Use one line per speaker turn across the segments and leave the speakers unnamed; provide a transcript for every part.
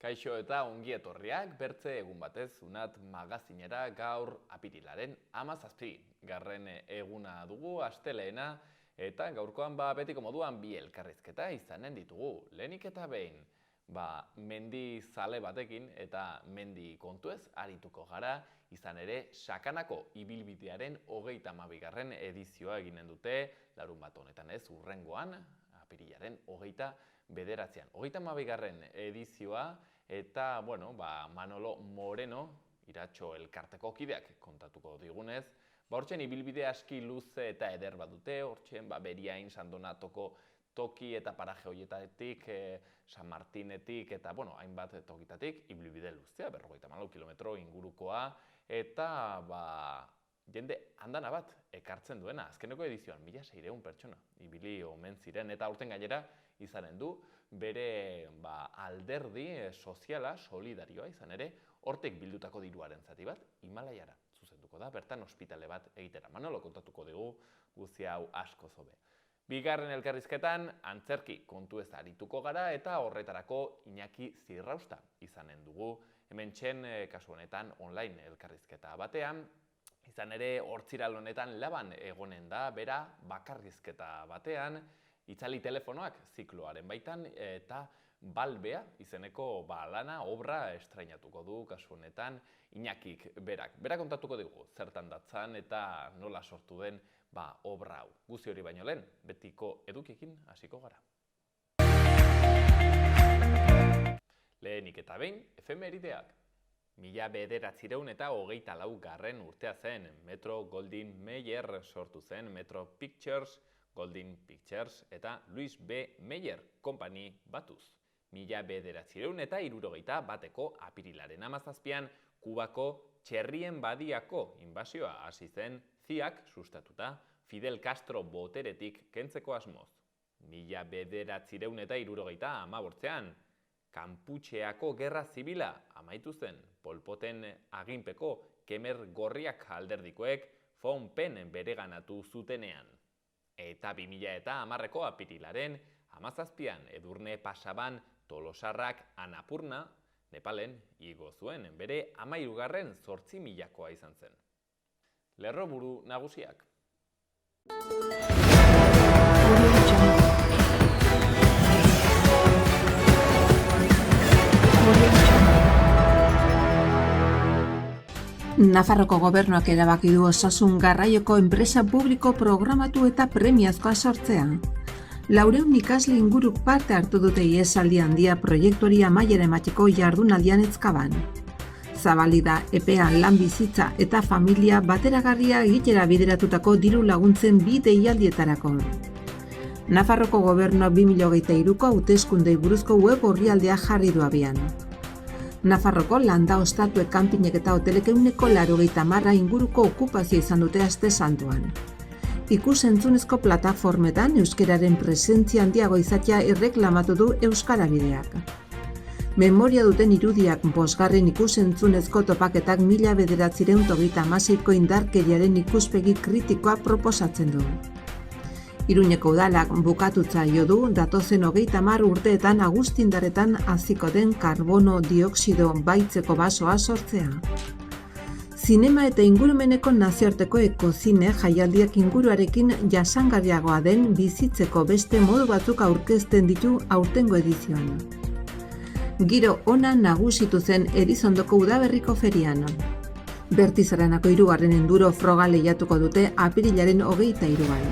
Kaixo eta ongi etorriak bertze egun batez Unat magazinera gaur apirilaren 17. Garren eguna dugu astelehena eta gaurkoan betiko moduan bi elkarrizketa izanen ditugu. Lehenik eta behin, mendi zale batekin eta mendi kontuez arituko gara, izan ere sakanako ibilbidearen 32. edizioa eginen dute, larun bat honetan ez, urrengoan, apirilaren 29. 32. edizioa eta, Manolo Moreno, Iratxo elkarteko kideak kontatuko digunez, hortzen ibilbide aski luze eta eder bat dute, hortzen Beriain, San Donatoko toki eta paraje horietatik, San Martinetik eta, hainbat tokitatik, ibilbide luzea, 54 kilometro ingurukoa, eta, jende handana bat ekartzen duena. Azkeneko edizioan, 1600 pertsona ibili omen ziren eta aurten gainera izanen du bere alderdi soziala, solidarioa izan ere, hortek bildutako diruaren zati bat, Himalaiara zuzenduko da, bertan ospitale bat egitera. Manolo kontatuko dugu guzti hau asko zobe. Bigarren elkarrizketan, antzerki kontu ez arituko gara eta horretarako Iñaki Zirrausta izanen dugu. Hemen txen, kasu honetan, online elkarrizketa batean, izan ere, hortziral honetan laban egonen da, bera, bakarrizketa batean, itzali telefonoak zikloaren baitan, eta Balbea izeneko lana, obra estrainatuko du, kasu honetan, Iñakik berak. Berak kontatuko dugu, zertan datzan eta nola sortu den obra hau. Guzti hori baino lehen, betiko edukiekin hasiko gara. Lehenik eta behin, efemerideak. 1924 urtea zen, Metro Goldwyn Mayer sortu zen, Metro Pictures, Goldwyn Pictures eta Louis B. Mayer Company batuz. 1971 apirilaren 17an, Kubako Txerrien Badiako inbasioa hasi zen, ziak sustatuta Fidel Castro boteretik kentzeko asmoz. 1978an, Kanputxeako Gerra Zibila amaitu zen, Pol Poten aginpeko Kemer Gorriak alderdikoek Phnom Penh bereganatu zutenean. Eta 2010ko apirilaren 17an Edurne Pasaban Tolosarrak Annapurna, Nepalen igo zuen, bere 13. 8.000koa izan zen. Lerroburu nagusiak.
Nafarroko gobernuak erabaki du osasun garraioko enpresa publiko programatu eta premiazkoa sortzea. 400 ikasle inguruk parte hartu dute ihesaldi handia proiektuari amaiera emateko jardunaldian Ezkaban. Zabalida, epea, lan bizitza eta familia bateragarria egitera bideratutako diru laguntzen bi deialdietarako. Nafarroko gobernuak 2023ko hauteskundei buruzko web orrialdea jarri du abian. Nafarroko landa ostatuek kanpinek eta hotelek 80% inguruko okupazio izan dute aste santuan. Ikus-entzunezko plataformetan euskararen presentzia handiago izatea erreklamatu du Euskarabideak. Memoria duten irudiak 5. ikus-entzunezko topaketak 1936ko indarkeriaren ikuspegi kritikoa proposatzen du. Iruñeko udalak bukatutza jo du datozen 30 urteetan Agustindarretan haziko den karbono dioxido baitzeko basoa sortzea. Zinema eta ingurumeneko nazioarteko ekozine jaialdiak inguruarekin jasangarriagoa den bizitzeko beste modu batzuk aurkezten ditu aurtengo edizioan. Giro ona nagusitu zen Edizondoko udaberriko ferian. Bertizaranako 3. enduro froga lehiatuko dute apirilaren 23an.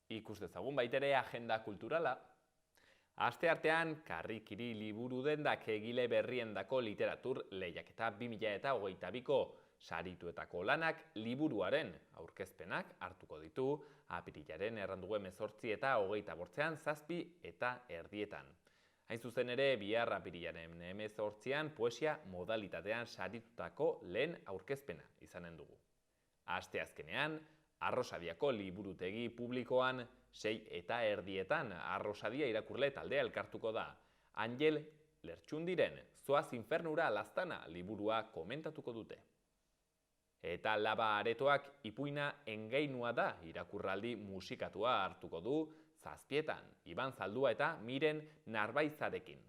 Ikus dezagun baitere agenda kulturala. Asteartean, Karrikiri liburu dendak egile berriendako literatur lehiaketa 2022ko sarituetako lanak liburuaren aurkezpenak hartuko ditu apirilaren 18 eta 28an 7 eta erdietan. Hain zuzen ere, bihar apirilaren 18an poesia modalitatean saritutako lehen aurkezpena izanen dugu. Asteazkenean, Arrosadiako liburutegi publikoan 6 eta erdietan Arrosadia irakurle taldea elkartuko da. Angel Lertxundiren Zoaz infernura laztana liburua komentatuko dute. Eta Laba Aretoak ipuina engeinua da irakurraldi musikatua hartuko du zazpietan, Iban Zaldua eta Miren Narbaizarekin.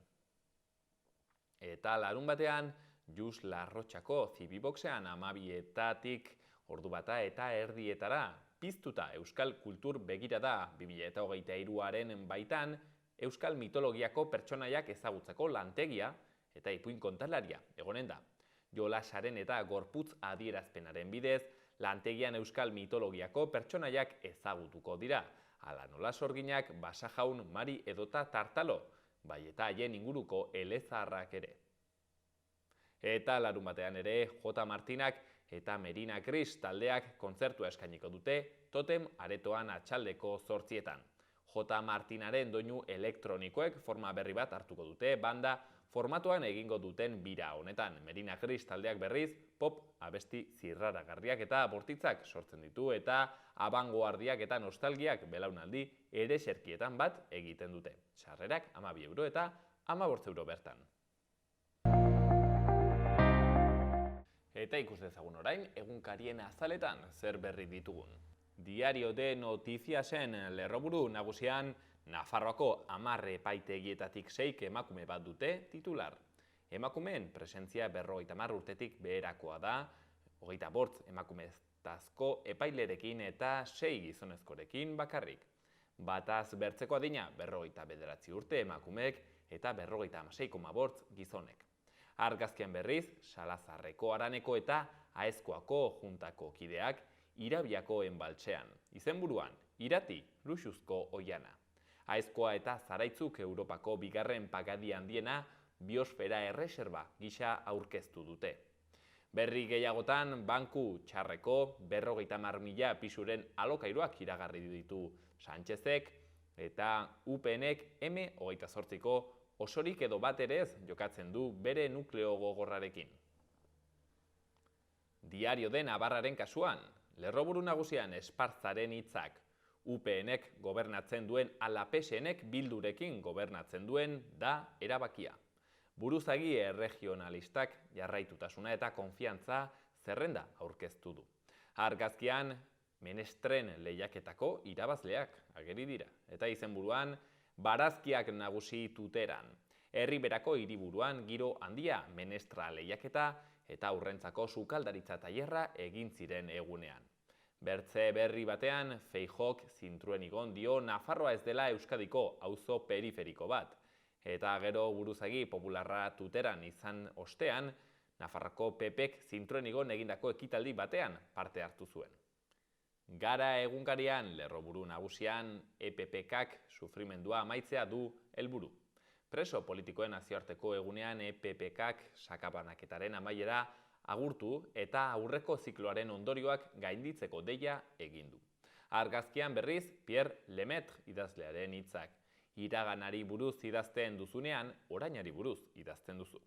Eta larunbatean, Jus Larrotxako Zibiboxean 12:00 ordu bata eta erdietara piztuta Euskal Kultur Begirada 2023aren baitan Euskal mitologiako pertsonaiak ezagutzeko lantegia eta ipuin kontalaria egonen da. Jolasaren eta gorputz adierazpenaren bidez, lantegian Euskal mitologiako pertsonaiak ezagutuko dira. Hala nola Sorginak, Basajaun, Mari edota Tartalo, bai eta haien inguruko elezaharrak ere. Eta larunbatean ere, J. Martinak eta Merina Gris taldeak kontzertua eskainiko dute Totem Aretoan atxaldeko 8:00. J. Martinaren doinu elektronikoek forma berri bat hartuko dute banda formatuan egingo duten bira honetan. Merina Gris taldeak berriz, pop abesti zirraragarriak eta bortitzak sortzen ditu eta abangoardiak eta nostalgiak belaunaldi ere serkietan bat egiten dute. Sarrerak 12 euro eta 15 euro bertan. Eta ikus dezagun orain, egunkarien azaletan zer berri ditugun. Diario de Notiziasen lerroburu nagusian, Nafarroako 10 epaitegietatik 6 emakume bat dute titular. Emakumeen presentzia 50 urtetik beherakoa da, 25 emakumeztazko epailerekin eta 6 gizonezkorekin bakarrik. Bataz bertzeko adina 59 urte emakumeek eta 56,5 gizonek. Argazkian berriz, Salazarreko Araneko eta Aezkoako juntako kideak Irabiako enbaltsean. Izenburuan, Irati, Luxuzko Oiana. Aezkoa eta Zaraitzuk Europako bigarren pagadi handiena biosfera erreserba gisa aurkeztu dute. Berri gehiagotan, banku txarreko 50.000 pisuren alokairuak iragarri ditu Sánchezek eta UPNek M28ko osorik edo bat ere ez jokatzen du bere nukleo gogorrarekin. Diario de Navarraren kasuan, lerroburu nagusian Espartzaren hitzak, UPNek gobernatzen duen ala PSNek Bildurekin gobernatzen duen da erabakia. Buruzagi erregionalistak jarraitutasuna eta konfiantza zerrenda aurkeztu du. Argazkian, menestren lehiaketako irabazleak ageri dira. Eta izenburuan, barazkiak nagusi Tuteran. Herriberako hiriburuan giro handia menestra lehiaketa eta aurrentzako sukaldaritza tailerra egin ziren egunean. Bertze berri batean, Feijóok zintruen igon dio Nafarroa ez dela Euskadiko auzo periferiko bat. Eta gero buruzagi popularra Tuteran izan ostean, Nafarroko PPek zintruen igon egindako ekitaldi batean parte hartu zuen. Gara egunkarian, lerroburu nagusian, EPPkak sufrimendua amaitzea du helburu. Preso politikoen nazioarteko egunean EPPkak sakabanaketaren amaiera agurtu eta aurreko zikloaren ondorioak gainditzeko deia egin du. Argazkian berriz, Pierre Lemaitre idazlearen hitzak. Iraganari buruz idazten duzunean, orainari buruz idazten duzu.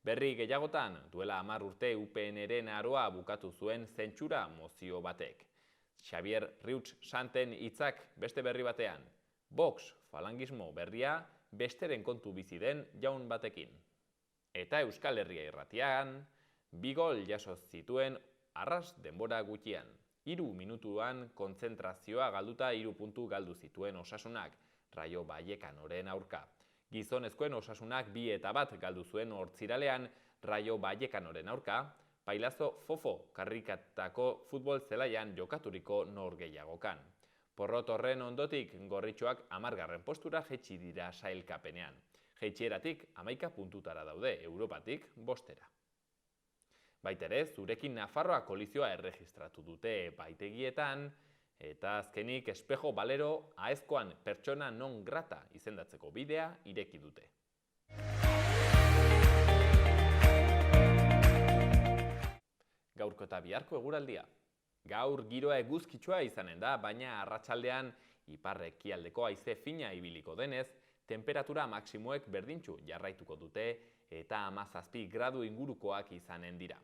Berri gehiagotan, duela 10 urte UPNren aroa bukatu zuen zentsura mozio batek. Xavier Riutz Santen hitzak beste berri batean. Vox falangismo berria besteren kontu bizi den jaun batekin. Eta Euskal Herria Irratian, 2 gol jaso zituen arras denbora gutxian. 3 minutuan kontzentrazioa galduta 3 puntu galdu zituen Osasunak, Rayo Vallecanoren aurka. Gizonezkoen Osasunak 2 eta 1 galdu zuen Hortziralean Rayo Vallecanoren aurka, Pailazo Fofo karrikatako futbol zelaian jokaturiko norgehiagokan. Porrot horren ondotik gorritxoak 10. postura jaitsi dira sailkapenean. Jaitsieratik 11 puntutara daude, Europatik 5. Baitere, zurekin Nafarroa kolizioa erregistratu dute epaitegietan, eta azkenik Espejo Balero Aezkoan pertsona non grata izendatzeko bidea ireki dute. Gaurko eta biharko eguraldia. Gaur giroa eguzkitsua izanen da, baina arratsaldean ipar-ekialdeko haize fina ibiliko denez, temperatura maksimoek berdintsu jarraituko dute eta 17 gradu ingurukoak izanen dira.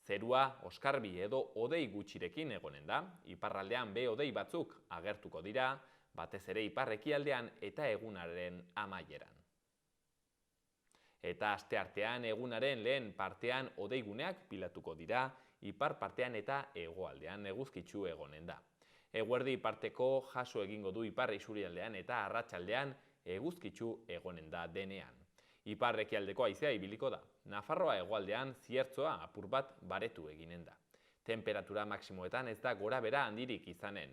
Zerua oskarbi edo hodei gutxirekin egonen da, iparraldean hodei batzuk agertuko dira, batez ere ipar-ekialdean eta egunaren amaieran. Eta asteartean egunaren lehen partean hodeiguneak pilatuko dira, ipar partean eta hegoaldean eguzkitsu egonen da. Eguerdi parteko jaso egingo du ipar isurialdean eta arratsaldean eguzkitsu egonen da denean. Ipar ekialdeko haizea ibiliko da. Nafarroa hegoaldean ziertzoa apur bat baretu eginen da. Temperatura maksimoetan ez da gora bera handirik izanen.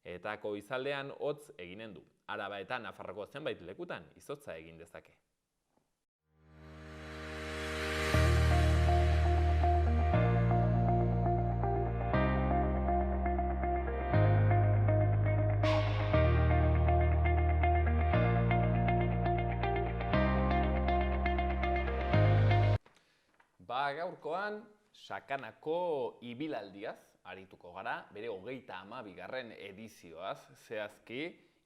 Eta goizaldean hotz eginen du. Araba eta Nafarroko zenbait lekutan izotza egin dezake. Gaurkoan, Sakanako ibilaldiaz arituko gara, bere 32. edizioaz, zehazki,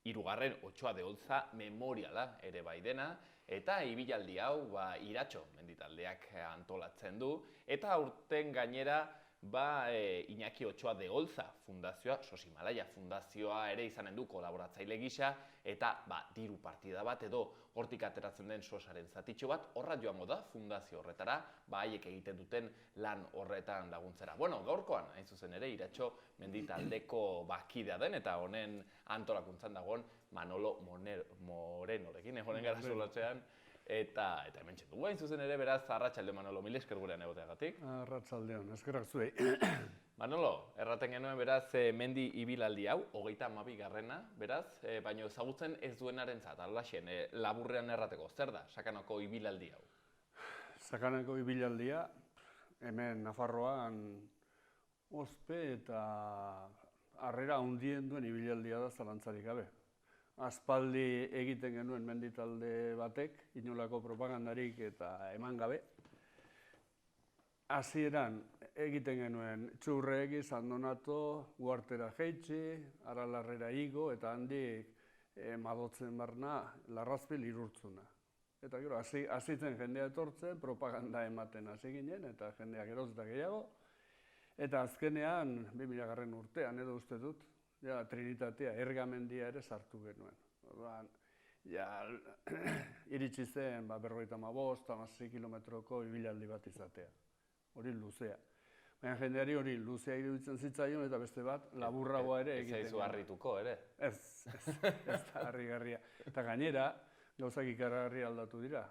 3. Otsoa de Olza memoriala ere bai dena, eta ibilaldi hau Iratxo menditaldeak antolatzen du, eta aurten gainera Iñaki Otsoa de Olza fundazioa, Sosimalaia fundazioa ere izanen du kolaboratzaile gisa, eta diru partida bat edo hortik ateratzen den sosaren zatitxo bat, horra joango da fundazio horretara, haiek egiten duten lan horretan laguntzera. Gaurkoan, hain zuzen ere, Iratxo menditaldeko kidea den, eta honen antolakuntzan dagoen Manolo Morenorekin, egonen gara solatzean, eta hemen txendugu, hain zuzen ere, beraz, arratsalde Manolo, mil esker gurean egoteagatik.
Arratsaldeon, eskerrak zuei.
Manolo, erraten genuen beraz mendi ibilaldi hau, 32. beraz, baina ezagutzen ez duenarentzat, alaxen, laburrean errateko, zer da Sakanako ibilaldi hau?
Sakanako ibilaldia, hemen Nafarroan ospe eta harrera handien duen ibilaldia da zalantzarik gabe. Aspaldi egiten genuen menditalde batek, inolako propagandarik eta eman gabe. Hasieran egiten genuen Txurregi, San Donato, Uartera jeitsi, Aralarrera igo, eta handik Madotzen barna, Larrazpil Irurtzuna. Eta gero, hasitzen jendea etortzen, propaganda ematen hasi ginen, eta jendea geroz eta gehiago. Eta azkenean, 2000. urtean edo uste dut, Trinitatea, Ergamendia ere sartu genuen. Iritsi zen 55-56 kilometroko ibilaldi bat izatea. Hori luzea. Baina jendeari hori luzea iruditzen zitzaion eta beste bat laburragoa ere egiten.
Ez zaizu harrituko ere?
Ez da harrigarria. Eta gainera, gauzak ikargarri aldatu dira.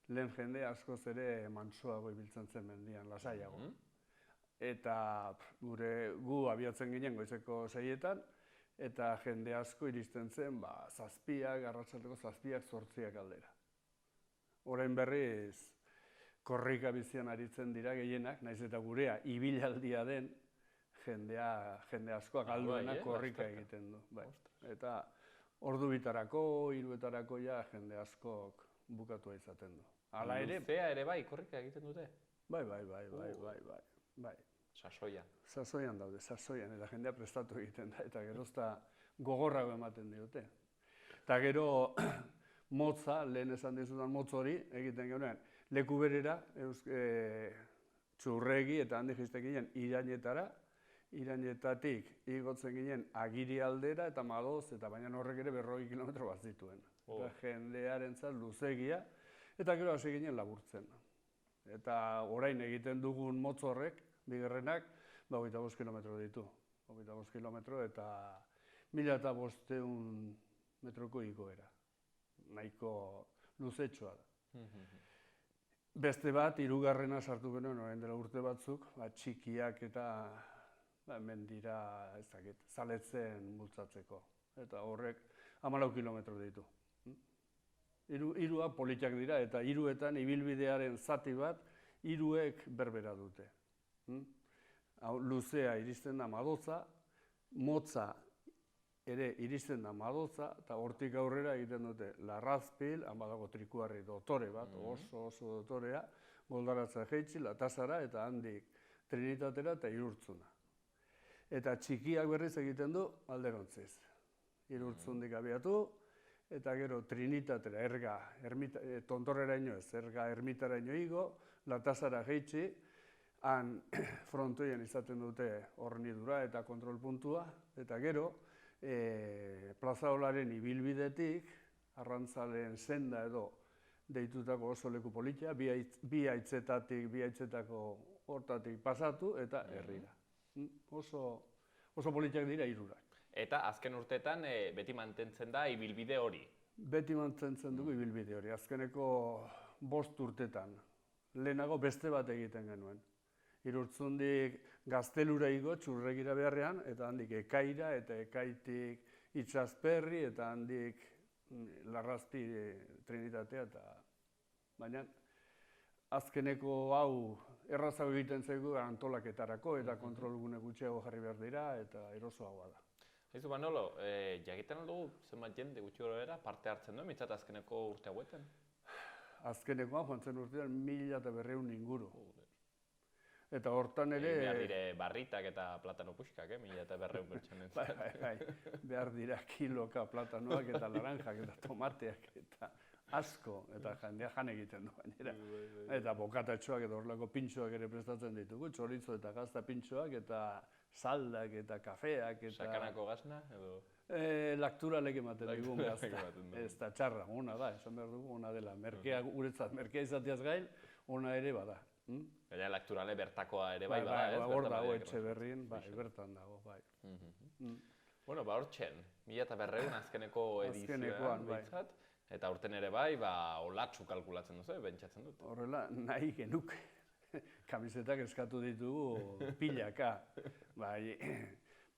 Lehen jende askoz ere mantsoago ibiltzen zen mendian, lasaiago. Eta gu abiatzen ginen goizeko 6etan, eta jende asko iristen zen zazpiak, arratsaldeko 7-ak, 8-ak aldera. Orain berriz, korrika bizian aritzen dira gehienak, naiz eta gurea ibilaldia den, jende askoak alduena korrika egiten du. Eta ordu bitarako, 3etarako jende askok bukatua izaten du.
Luzea ere bai, korrika egiten dute?
Bai.
Sasoian.
Sasoian daude, sasoian, eta jendea prestatu egiten da, eta gerozta gogorrago ematen diote. Eta gero motza, lehen esan dizudan motz hori egiten genuen, leku berera, Txurregi eta handik jisten ginen Irainetara, Irainetatik igotzen ginen Agiri aldera eta Madoz, eta baina horrek ere 40 kilometro bat zituen. Eta jendearentzat luzegia, eta gero hasi ginen laburtzen. Eta orain egiten dugun motz horrek, bigarrenak, 25 kilometro ditu. 25 kilometro eta 1500 metroko igoera. Nahiko luzetxoa da. Beste bat, 3. sartu genuen orain dela urte batzuk, txikiak eta mendira zaletzen bultzatzeko. Eta horrek 14 kilometro ditu. 3 politak dira eta 3etan ibilbidearen zati bat 3ek berbera dute. Luzea iristen da Madoza, motza ere iristen da Madoza, eta hortik aurrera egiten dute Larrazpil, han badago trikuarri dotore bat, oso dotorea, Goldaratza jeitsi, Latazara, eta handik Trinitatera eta Irurtzuna. Eta txikiak berriz egiten du alderontziz. Irurtzundik abiatu, eta gero Trinitatera, Erga, tontorreraino ez, Erga ermitaraino igo, Latazara jeitsi, han frontoian izaten dute hornidura eta kontrolpuntua, eta gero Plazaolaren ibilbidetik, Arrantzaleen senda edo deitutako oso leku politia, bi haitzetako hortatik pasatu eta herrira. Oso politiak dira hirurak.
Eta azken urteetan beti mantentzen da ibilbide hori.
Beti mantentzen dugu ibilbide hori. Azkeneko 5 urtetan. Lehenago beste bat egiten genuen. Irurtzundik Gaztelura igo Txurregira beharrean, eta handik Ekaira, eta Ekaitik Itxasperri, eta handik Larrazti Trinitatea, eta baina azkeneko hau errazago egiten zaigu antolaketarako, eta kontrolgune gutxiago jarri behar dira, eta erosoagoa da.
Haizu, Manolo, jakiten aldugu zenbat jende gutxi gorabehera parte hartzen duen, mitzat azkeneko urte hauetan?
Azkenekoan, joan zen urtean, 1200 inguru. Eta hortan ere...
Behar dire barritak eta platano puxkak, 1200 pertsonen.
Bai, behar dira kiloka platanoak eta laranjak eta tomateak eta asko, eta jendea jan egiten du gainera. Eta bokatatxoak eta horrelako pintxoak ere prestatzen ditugu, txorizo eta gazta pintxoak eta saldak eta kafeak eta...
Sakanako gazna, edo...?
Lakturalek ematen digun gazta. Ez da txarra, ona da, esan behar dugu, ona dela. Merkea, guretzat, merkea izateaz gain, ona ere bada.
Gaina lakturale bertakoa ere bai bada, ez?
Hor dago Etxeberrin, bertan dago, bai.
Bueno, hor txen, 1200 azkeneko edizioan behintzat, eta urten ere bai, olatxu kalkulatzen duzu, bentsatzen dut.
Horrela, nahi genuke. Kamisetak eskatu ditugu pilaka. Bai,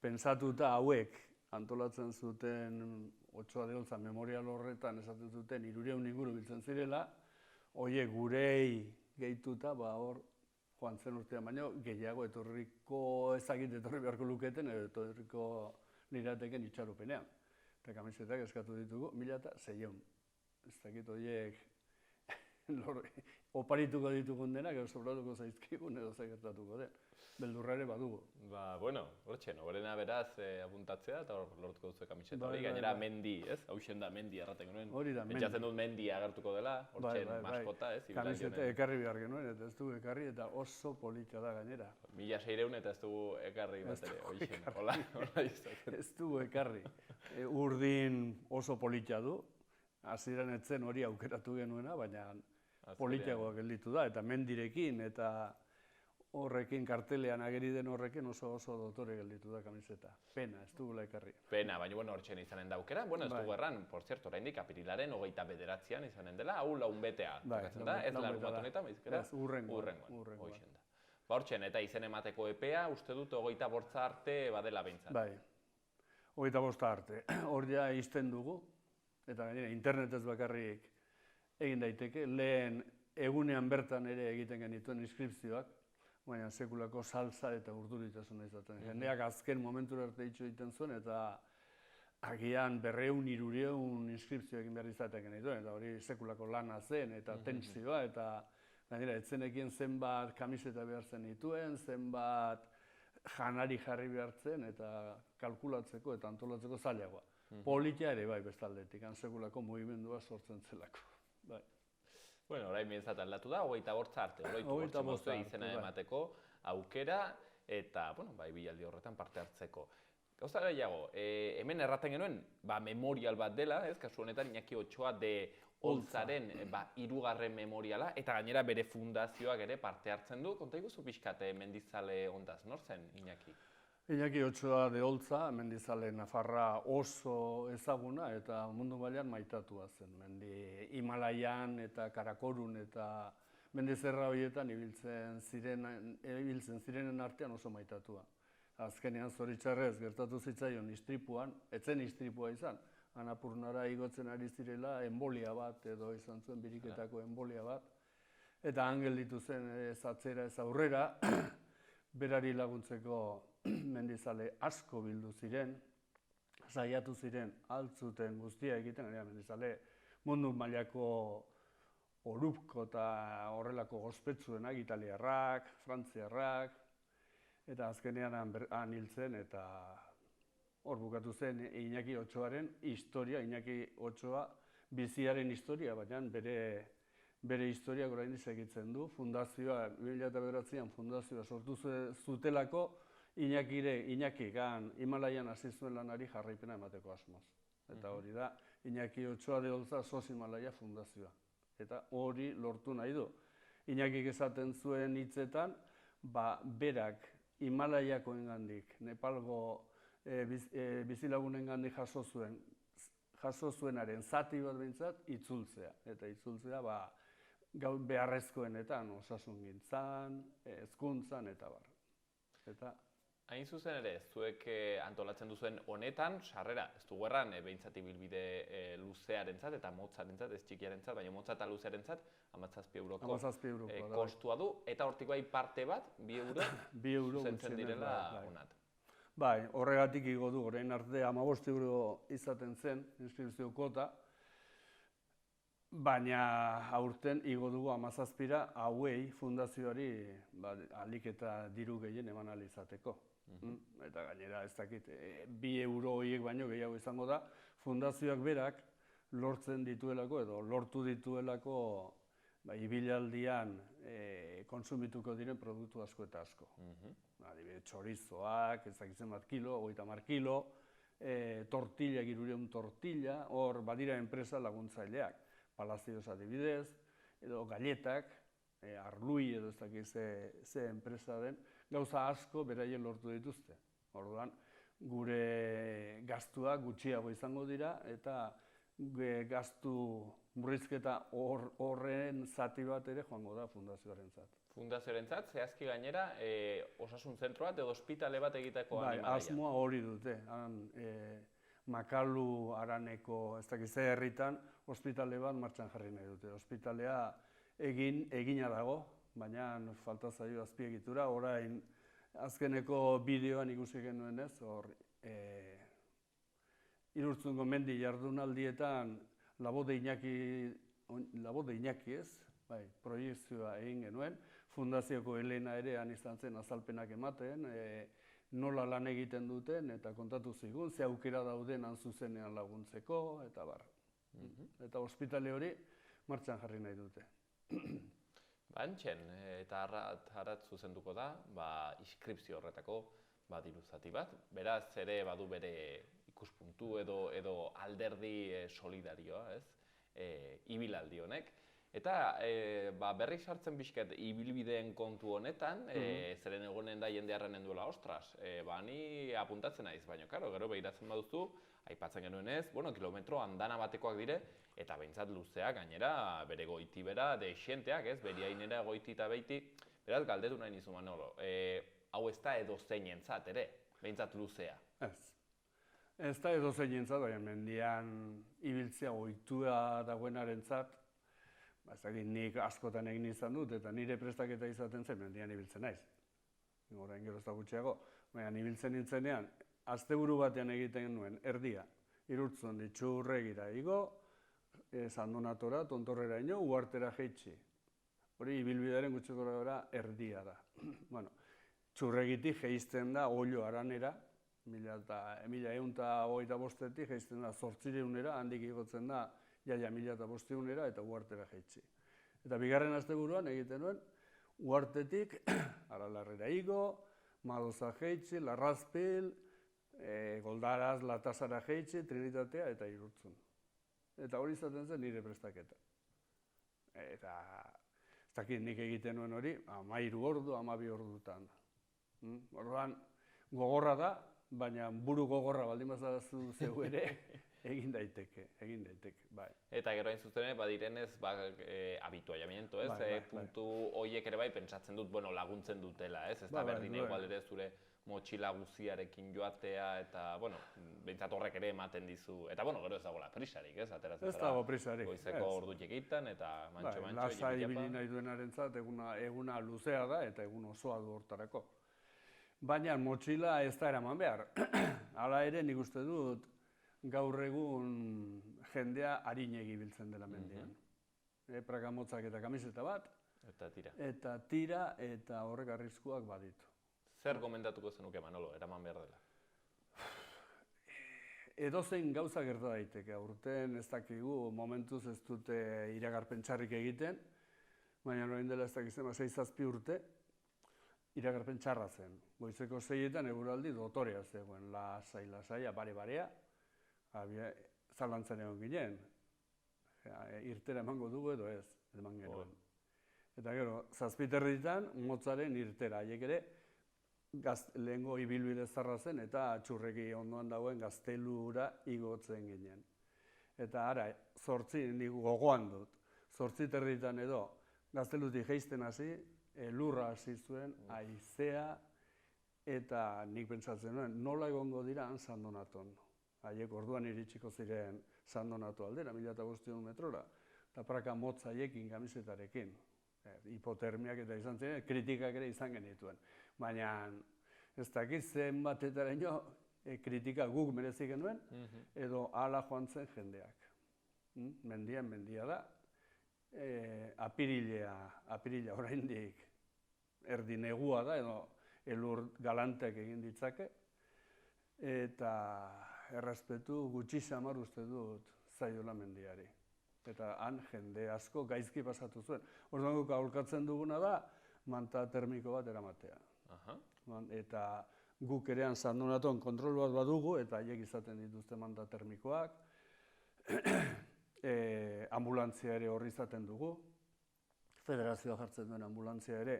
pentsatuta hauek antolatzen zuten Otsoa de Olza memorial horretan esaten zuten 300 inguru biltzen zirela, horiek gurei gehituta, hor joan zen urtean baino, gehiago etorriko ezagut etorri beharko luketen, edo etorriko lirateken itxaropenean. Eta kamisetak eskatu ditugu 1600. Ez dakit horiek oparituko ditugun denak, edo sobratuko zaizkigun edo zagertatuko den. Beldurra ere badugu.
Bueno, hortxe, noberena beraz apuntatzea eta hor lortuko duzu kamiseta hori, gainera mendi, ez? Hauxen da mendi erraten genuen.
Hori da, mendi.
Pentsatzen dut mendi agertuko dela, hortxe maskota, ez?
Kamiseta ekarri behar genuen, eta ez dugu ekarri, eta oso polita da gainera.
1600 eta ez dugu ekarri bat ere, hoxen, hola izaten.
Ez dugu ekarri. Urdin oso polita du, hasieran etzen hori aukeratu genuena, baina politiagoa gelditu da, eta mendirekin, eta horrekin, kartelean ageri den horrekin oso dotore gelditu da kamiseta. Pena, ez dugula ekarri.
Pena, baina hortxen izanen da aukera. Bueno, ez dugu erran, por cierto, oraindik apirilaren 29an izanen dela, hau launbetea. Ez larunbat honetan, baizkera?
Ez, urrengoan.
Hortxen, eta izen emateko epea, uste dut 25 arte badela behintzat.
Bai, 25 arte. Hor ja izten dugu, eta gainera internetez bakarrik egin daiteke, lehen egunean bertan ere egiten genituen inskripzioak, baina sekulako salsa eta urduritasuna izaten. Jendeak azken momentura arte itxo egiten zuen, eta agian 200-300 inskripzio egin behar izaten genituen, eta hori sekulako lana zen, eta tentsioa, eta gainera, etzenekien zenbat kamiseta behar zen dituen, zenbat janari jarri behar zen, eta kalkulatzeko eta antolatzeko zailagoa. Politia ere bai bestaldetik, sekulako mugimendua sortzen zelako.
Bueno, orain bintzat aldatu da, 25 arte, oroitu bortzu izena emateko aukera, eta, bueno, bai, bilaldi horretan parte hartzeko. Gauza gehiago, hemen erraten genuen, memorial bat dela, ez, kasu honetan Iñaki Otsoa de Olzaren 3. memoriala, eta gainera bere fundazioak ere parte hartzen du. Konta iguzu pixkate mendizale ondaz, nor zen Iñaki?
Iñaki Otsoa de Olza, mendizale Nafarra oso ezaguna eta mundu mailan maitatua zen. Mendi Himalaian eta Karakorun eta mendizerra horietan ibiltzen zirenen artean oso maitatua. Azkenean zoritxarrez gertatu zitzaion istripuan, etzen istripua izan, Annapurnara igotzen ari zirela enbolia bat edo izan zuen biriketako enbolia bat, eta han gelditu zen ez atzera ez aurrera, berari laguntzeko mendizale asko bildu ziren, saiatu ziren altzuten guztia egiten, mendizale mundu mailako Orupko eta horrelako ospetsuenak, italiarrak, frantziarrak, eta azkenean han hil zen, eta hor bukatu zen Iñaki Otsoaren historia, Iñaki Otsoa biziaren historia, baina bere historiak oraindik segitzen du. Fundazioa, 2009an fundazioa sortu zutelako, Iñakik Himalaian hasi zuen lanari jarraipena emateko asmoz. Eta hori da, Iñaki Otsoa de Olza SOS Himalaia fundazioa. Eta hori lortu nahi du. Iñakik esaten zuen hitzetan, berak Himalaiakoengandik, Nepalgo bizilagunengandik jaso zuenaren zati bat behintzat itzultzea. Eta itzultzea beharrezkoenetan, osasungintzan, hezkuntzan eta bar. Eta
hain zuzen ere, zuek antolatzen duzuen honetan, sarrera, ez dugu erran, behintzat ibilbide luzearentzat eta motzarentzat, ez txikiarentzat, baina motza eta luzearentzat, 17 euroko kostua du, eta hortik bai parte bat, 2 euro zuzentzen direla honat.
Bai, horregatik igo du, orain arte 15 euro izaten zen, inskripzio kota, baina aurten igo dugu 17 hauei fundazioari ahalik eta diru gehien eman ahal izateko. Eta gainera ez dakit, 2 euro horiek baino gehiago izango da, fundazioak berak lortzen dituelako edo lortu dituelako ibilaldian kontsumituko diren produktu asko eta asko. Adibidez, txorizoak, ez dakitzen bat kilo, 30 kilo, tortilla, 300 tortilla, hor badira enpresa laguntzaileak. Palazioz adibidez, edo galletak, Arlui edo ez dakit ze enpresa den, gauza asko beraien lortu dituzte. Orduan, gure gastuak gutxiago izango dira eta gastu murrizketa horren zati bat ere joango da fundazioarentzat.
Fundazioarentzat, zehazki gainera, osasun zentro bat edo ospitale bat egiteko animalaia.
Bai, asmoa hori dute. Makalu Araneko, ez dakiz herritan, ospitale bat martxan jarri nahi dute. Ospitalea egina dago, baina falta zaio azpiegitura. Orain, azkeneko bideoan ikusi genuenez, hor Irurtzungo mendi jardunaldietan Labode Iñaki ez, proiekzioa egin genuen, fundazioko Elena ere han izan zen azalpenak ematen, nola lan egiten duten eta kontatu zigun, ze aukera dauden han zuzenean laguntzeko, eta bar. Eta ospitale hori martxan jarri nahi dute.
Bantxen, eta harrat zuzenduko da, inskripzio horretako diru zati bat. Beraz, ere badu bere ikuspuntu edo alderdi solidarioa, ez? Ibilaldi honek. Eta berri sartzen bizket ibilbideen kontu honetan, zeren egonen da jendearren duela, ostras, ni apuntatzen naiz, baina, karo, gero behiratzen baduzu, aipatzen genuenez, kilometro andana batekoak dire, eta behintzat luzeak gainera, bere goiti bera, desienteak, ez, beri hainera goiti eta behiti, beraz, galdetu nahi nizu Manolo, hau ez da edozeinentzat ere, behintzat luzea.
Ez. Ez da edozeinentzat, baina mendian ibiltzea ohitua dagoenarentzat, nik askotan egin izan dut, eta nire prestaketa izaten zen, mendian ibiltzen naiz. Orain gero ez da gutxiago, baina ibiltzen nintzenean, asteburu batean egiten nuen, erdia. Irurtzun Txurregira igo, Sandonatora, Tontorrera ino, Uhartera jaitsi. Hori ibilbidearen gutxiko gara erdia da. Txurregitik jaizten da Ollo Aranera, 1125etik jaizten da 800era, handik igotzen da jaia 1500era eta Uhartera jaitsi. Eta bigarren asteburuan egiten nuen, Uhartetik Aralarrera igo, Madoza jaitsi, Larrazpil, Goldaraz, Latasara jaitsi, Trinitatea eta Irurtzun. Eta hori izaten zen nire prestaketa. Eta ez dakit nik egiten nuen hori, 13 ordu, 12 ordutan. Orduan gogorra da, baina buru gogorra baldin bazazu zeu ere, egin daiteke, bai.
Eta gero hain zuzen, badirenez, habituallamiento, ez? Puntu horiek ere bai, pentsatzen dut, laguntzen dutela, ez? Ez da berdin egual ere zure motxila guziarekin joatea, eta, behintzat horrek ere ematen dizu. Eta, gero ez dagoela prisarik, ez?
Ez dago prisarik.
Goizeko ordu txekitan, eta mantxo-mantxo.
Lasai ibili nahi duenarentzat, eguna luzea da, eta egun osoa du hortarako. Baina motxila ez da eraman behar. Hala ere, nik uste dut, gaur egun jendea arinegi biltzen dela mendian. Praka motzak eta kamiseta bat.
Eta tira.
Eta tira, eta horrek arriskuak baditu.
Zer gomendatuko zenuke, Manolo, eraman behar dela?
Edozein gauza gerta daiteke. Aurten ez dakigu, momentuz ez dute iragarpen txarrik egiten, baina orain dela ez dakizen, 6-7 urte, iragarpen txarra zen. Goizeko 6etan eguraldi dotorea zegoen, lasai, apare-barea, zalantzan egon ginen. irtera emango dugu edo ez, eman genuen. Eta gero, 7:30 motzaren irtera, haiek ere, lehengo ibilbide zarra zen eta txurregi ondoan dagoen gaztelura igotzen ginen. Eta ara, 8 nik gogoan dut, 8:30 edo gaztelutik jeisten hasi, lurra hasi zuen, haizea, eta nik pentsatzen nuen, nola egongo dira han San Donaton. Haiek orduan iritsiko ziren San Donato aldera, 1500 metrora, eta praka motz haiekin, kamisetarekin. Hipotermiak eta izan ziren, kritikak ere izan genituen. Baina ez dakit zenbatetaraino kritika guk merezi genuen, edo hala joan zen jendeak. Mendia da, apirila oraindik erdi negua da, edo elur galanteak egin ditzake, eta errespetu gutxi xamar uste dut zaiola mendiari. Eta han jende asko gaizki pasatu zuen. Orduan guk aholkatzen duguna da, manta termiko bat eramatea. Eta guk erean San Donaton kontrol bat badugu, eta haiek izaten dituzte manta termikoak, ambulantzia ere horri izaten dugu, federazioa jartzen duen ambulantzia ere,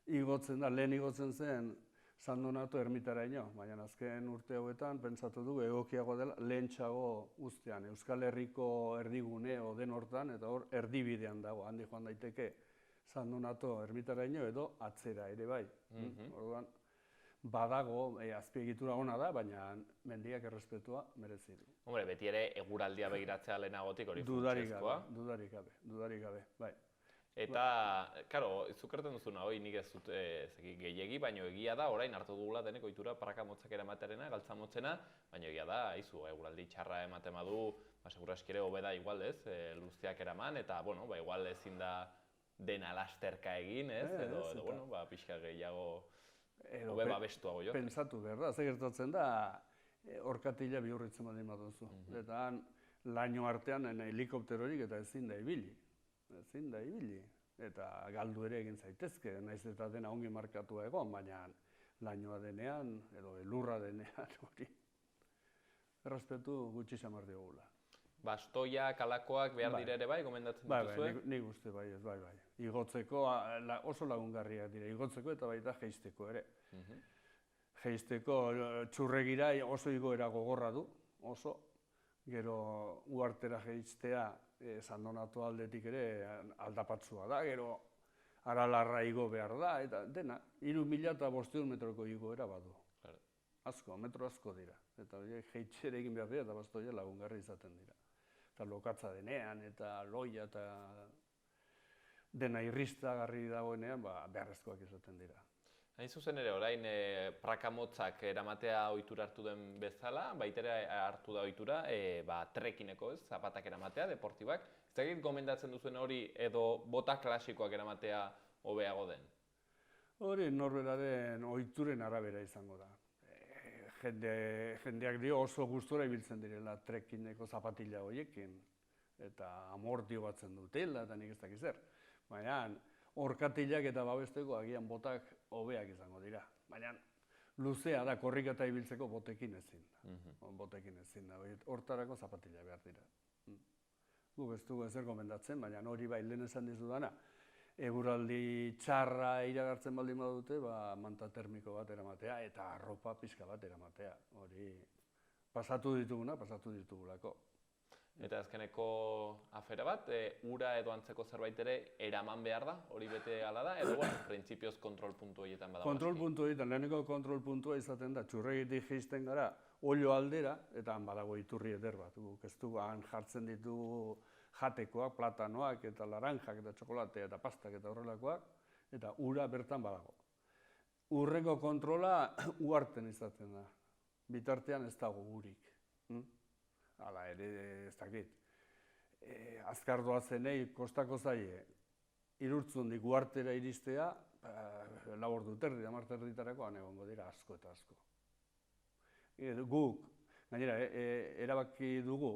igotzen da, lehen igotzen zen San Donato ermitaraino, baina azken urte hauetan pentsatu dugu egokiago dela lehentxago uztean, Euskal Herriko erdigune den hortan, eta hor erdibidean dago, handi joan daiteke San Donato ermitaraino edo atzera ere bai. Orduan, badago, azpiegitura ona da, baina mendiak errespetua merezi du.
Hombre, beti ere eguraldia begiratzea lehenagotik hori funtsezkoa.
Dudarik gabe, bai.
Eta, karo, zukerten duzuna, hoi nik ez dut gehiegi, baina egia da, orain hartu dugula denek ohitura praka motzak eramatearena, galtza motzena, baina egia da, eguraldi txarra ematen badu, seguraski ere hobe da igual, ez, luzeak eraman, eta, bueno, igual ezin da dena lasterka egin, ez, edo, bueno, pixka gehiago hobe babestuago jo.
Pentsatu behar da, ze gertatzen da, orkatila bihurritzen baldin baduzu. Eta han, laino artean helikopterorik eta ezin da ibili. Eta galdu ere egin zaitezke, naiz eta dena ongi markatua egon, baina lainoa denean, edo elurra denean, hori. Errespetu gutxi xamar diogula.
Bastoiak, alakoak behar dira ere bai, gomendatzen dituzue?
Bai, nik uste bai. Igotzeko oso lagungarriak dira, igotzeko eta baita jeisteko ere. Jeisteko txurregira oso igoera gogorra du, oso. Gero uhartera jeistea San Donato aldetik ere aldapatzua da, gero Aralarra igo behar da, eta dena, 3.500 metroko igoera badu. Metro asko dira. Eta jeitxere egin behar dira, eta bastoia lagungarri izaten dira. Eta lokatza denean, eta loia, eta dena irristagarri dagoenean, beharrezkoak izaten dira.
Hain zuzen ere, orain praka motzak eramatea ohitura hartu den bezala, baitere hartu da ohitura trekineko, zapatak eramatea, deportibak. Ez dakit gomendatzen duzuen hori edo bota klasikoak eramatea hobeago den?
Hori norberaren ohituren arabera izango da. Jendeak dio oso gustora ibiltzen direla trekineko zapatila horiekin, eta amortioatzen dutela, eta nik ez dakiz zer. Baina, orkatilak eta babesteko agian botak hobeak izango dira. Baina luzea da, korrikata ibiltzeko botekin ezin da. Hortarako zapatila behar dira. Guk ez dugu ezer gomendatzen, baina hori bai lehen esan dizudana. Eguraldi txarra iragartzen baldin badute, manta termiko bat eramatea eta arropa pixka bat eramatea. Hori pasatu ditugulako.
Eta azkeneko afera bat, ura edo antzeko zerbait ere eraman behar da, hori bete ala da, edo printzipioz kontrol puntu horietan badago?
Kontrol puntu horietan, leheneko kontrol puntua izaten da, txurregitik jeisten gara, olio aldera, eta han badago iturri eder bat. Ez du, han jartzen ditu jatekoak, platanoak, eta laranjak, eta txokolatea, eta pastak, eta horrelakoak, eta ura bertan badago. Urreko kontrola uharten izaten da, bitartean ez dago urik. Hala ere, ez dakit. Azkar doazenei kostako zaie, Irurtzundik uhartera iristea, 4 ordu terdi, 10 terditarako egongo dira asko eta asko. Guk, gainera, erabaki dugu,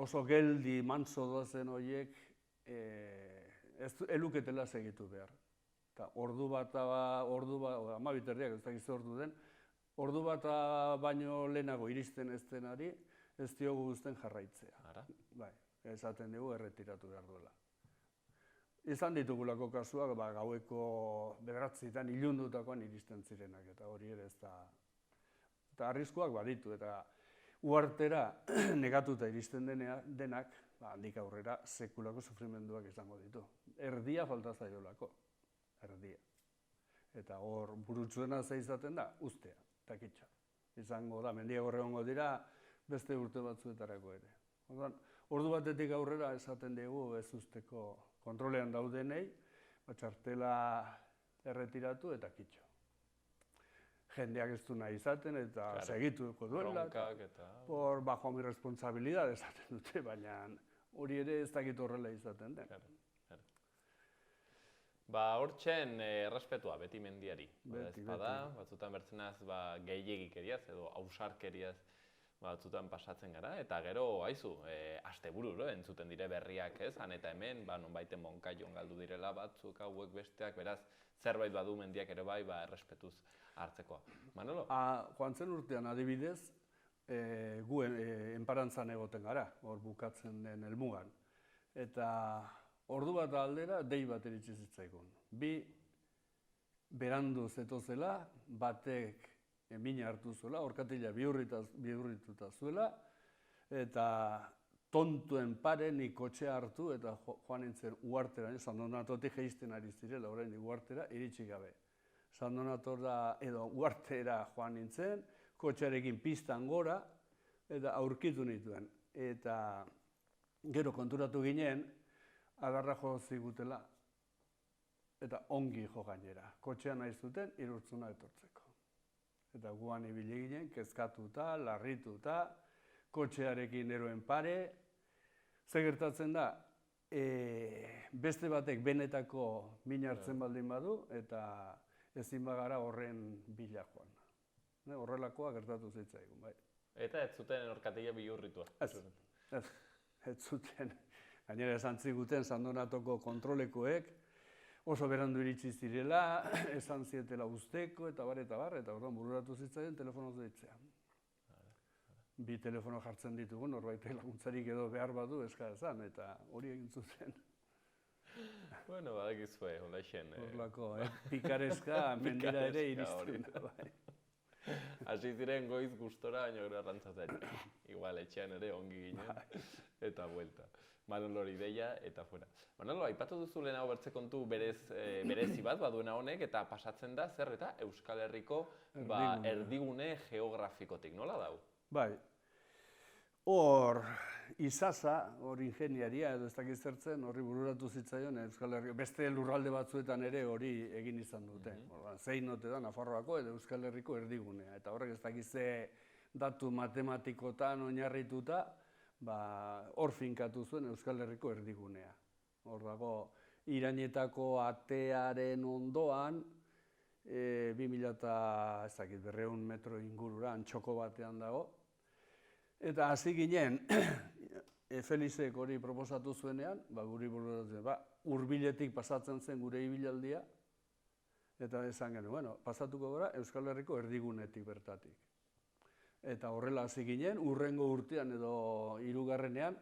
oso geldi mantso doazen horiek eluketela segitu behar. Ordu bat, 12 terdiak, ez dakiz ordu den, ordu bat baino lehenago iristen ez denari, ez diogu guzten jarraitzea. esaten dugu erretiratu behar duela. Izan ditugulako kasuak, gaueko 9:00 ilundutakoan iristen zirenak, eta hori ere ez da. Eta arriskuak baditu, eta uhartera negatuta iristen denak, handik aurrera sekulako sufrimenduak izango ditu. Erdia falta zaiolako, erdia. Eta hor burutsuena ze izaten da, ustea, takitxa. Izango da, mendiak egongo dira, beste urte batzuetarako ere. Ordu batetik aurrera esaten dugu ez usteko kontrolean daudenei, txartela erretiratu eta kitxo. Jendeak ez du nahi izaten eta segituko duela. Por bajo mi responsabilidad esaten dute, baina hori ere ez dakit horrela izaten den.
Hortzen errespetua beti mendiari. Batzutan bertzenaz gehiegikeriaz edo ausarkeriaz batzutan pasatzen gara, eta gero, haizu, asteburu, entzuten dire berriak ez, han eta hemen, nonbaiten Moncaion galdu direla batzuk, hauek besteak, beraz, zerbait badu mendiak ere bai, errespetuz hartzekoa. Manolo?
Joan zen urtean adibidez, gu enparantzan egoten gara, hor bukatzen den helmugan. Eta ordu bat aldera, dei bat iritsi zitzaigun. Bi berandu zetozela, batek mina hartu zuela, orkatila bihurrituta zuela, eta tontuen pare nik kotxea hartu eta joan nintzen uhartera, San Donatotik jeisten ari zirela, orain uhartera, iritsi gabe. San Donatora edo uhartera joan nintzen, kotxearekin pistan gora, eta aurkitu nituen. Eta gero konturatu ginen, agarra jo zigutela, eta ongi jo gainera. Kotxea nahi zuten, Irurtzuna etortzeko. Eta guan ibili ginen, kezkatuta, larrituta, kotxearekin eroen pare. Zer gertatzen da, beste batek benetako mina hartzen baldin badu, eta ezin bagara horren bila joan. Horrelakoa gertatu zitzaigun, bai.
Eta ez zuten orkatila bihurritua?
Ez zuten. Gainera esan ziguten San Donatoko kontrolekoek, oso berandu iritsi zirela, esan zietela usteko, eta bar, eta orduan bururatu zitzaien telefonoz deitzea. Bi telefono jartzen ditugu, norbaitek laguntzarik edo behar badu eska esan, eta hori egin zuten.
Bueno, badakizue, holaixen.
Horlako, pikareska mendira ere iristen.
Hasi ziren goiz gustora, baina gero arrantzatzen. Igual, etxean ere ongi ginen, eta buelta. Manolori ideia eta fuera. Manolo, aipatu duzu lehen hau bertze kontu berezi bat baduena honek, eta pasatzen da zer eta Euskal Herriko erdigune geografikotik, nola dau?
Bai, hor Izasa, hor ingeniaria edo ez dakiz zertzen, horri bururatu zitzaion Euskal Herriko, beste lurralde batzuetan ere hori egin izan dute. Zein ote da Nafarroako edo Euskal Herriko erdigunea, eta horrek ez dakiz datu matematikotan oinarrituta, hor finkatu zuen Euskal Herriko erdigunea. Hor dago, Irainetako atearen ondoan, 2.200 metro ingurura, antxoko batean dago. Eta hasi ginen, Felizek hori proposatu zuenean, guri bururatzen, hurbiletik pasatzen zen gure ibilaldia, eta esan genuen, pasatuko gara Euskal Herriko erdigunetik bertatik. Eta horrela hasi ginen, hurrengo urtean edo hirugarrenean,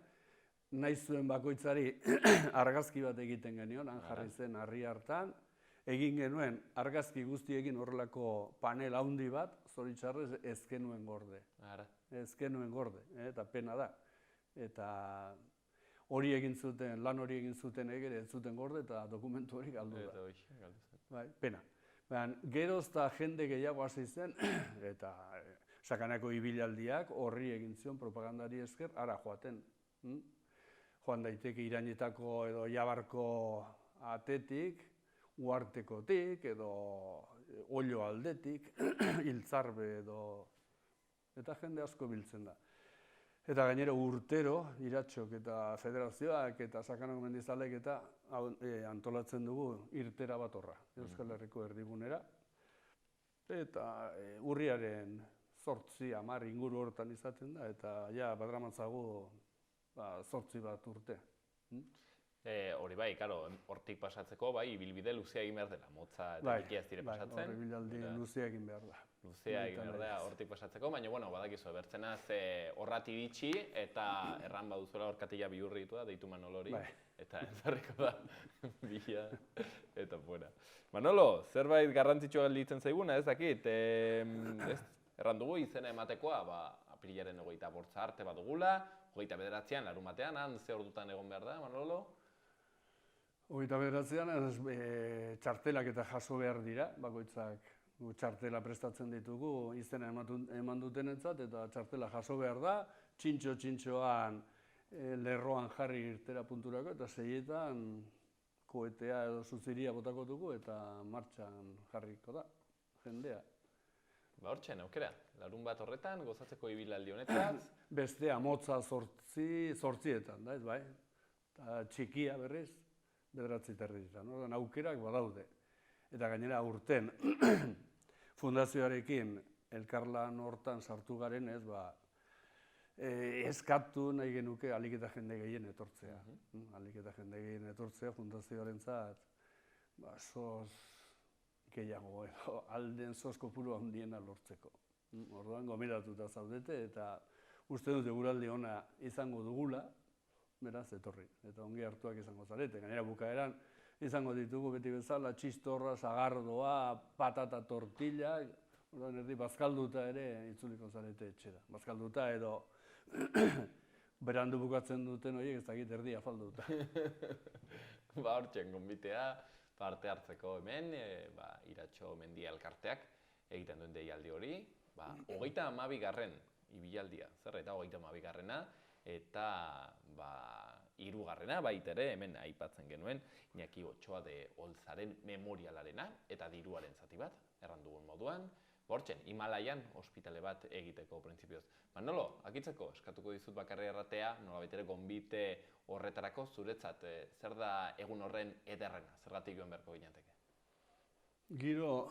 nahi zuen bakoitzari argazki bat egiten genion, han jarri zen harri hartan, egin genuen argazki guztiekin horrelako panel handi bat, zoritxarrez ez genuen gorde. Ez genuen gorde, eta pena da. Eta hori egin zuten, lan hori egin zuten egere ez zuten gorde, eta dokumentu hori galdu da. Pena. Geroz eta jende gehiago hasi zen, eta Sakanako ibilaldiak horri egin zion propagandari esker, ara joaten. Joan daiteke Irainetako edo Jabarko atetik, Uhartekotik edo Ollo aldetik, Iltzarbe edo... Eta jende asko biltzen da. Eta gainera urtero, Iratxok eta Federazioak eta Sakanako mendizalek eta antolatzen dugu irtera bat horra, Euskal Herriko erdigunera. Eta urriaren 8-10 inguru hortan izaten da, eta ja badramatzagu 8 bat urte.
Hori bai, karo, hortik pasatzeko, bai, ibilbide luzea egin behar dela, motza eta bikia ez dire pasatzen.
Hori bilaldi luzea egin behar da.
Luzea egin behar da hortik pasatzeko, baina, bueno, badakizu, bertzenaz horrat iritsi eta erran baduzuela horkatila bihurri ditu da, deitu Manolori, eta ezarriko da, bila eta fuera. Manolo, zerbait garrantzitsua gelditzen zaiguna, ez dakit, erran dugu izena ematekoa, apirilaren 25 arte badugula, 29an, larunbatean, han ze ordutan egon behar da, Manolo?
29an txartelak eta jaso behar dira, bakoitzak txartela prestatzen ditugu izena eman dutenentzat eta txartela jaso behar da, txintxoan lerroan jarri irtera punturako eta 6etan koetea edo zuziria botako dugu eta martxan jarriko da, jendea.
Hortxen, aukera, larun bat horretan, gozatzeko ibilaldi honetaz.
Bestea, motza 8etan, da ez bai? Eta txikia berriz, 9:30. Orduan aukerak badaude. Eta gainera aurten fundazioarekin elkarlan hortan sartu garen ez, eskatu nahi genuke ahalik eta jende gehien etortzea. Ahalik eta jende gehien etortzea fundazioarentzat gehiago edo alden kopuru handiena lortzeko. Orduan gomendatuta zaudete eta uste dut eguraldi ona izango dugula, beraz etorri. Eta ongi hartuak izango zarete. Gainera bukaeran izango ditugu beti bezala txistorra, sagardoa, patata tortilla, orduan erdi bazkalduta ere itzuliko zarete etxera. Bazkalduta edo berandu bukatzen duten horiek ez dakit erdi afalduta.
Hortxen gonbitea, parte hartzeko hemen, Iratxo Mendia elkarteak egiten duen deialdi hori, 32. ibilaldia, zer eta 32. eta 3. baita ere, hemen aipatzen genuen, Iñaki Otxoa de Olzaren memorialarena eta diruaren zati bat, erran dugun moduan, Hortxen, Himalaian ospitale bat egiteko printzipioz. Manolo, akitzeko, eskatuko dizut bakarri erratea, nolabait ere gonbite horretarako zuretzat, zer da egun horren ederrena, zergatik joan beharko ginateke?
Giro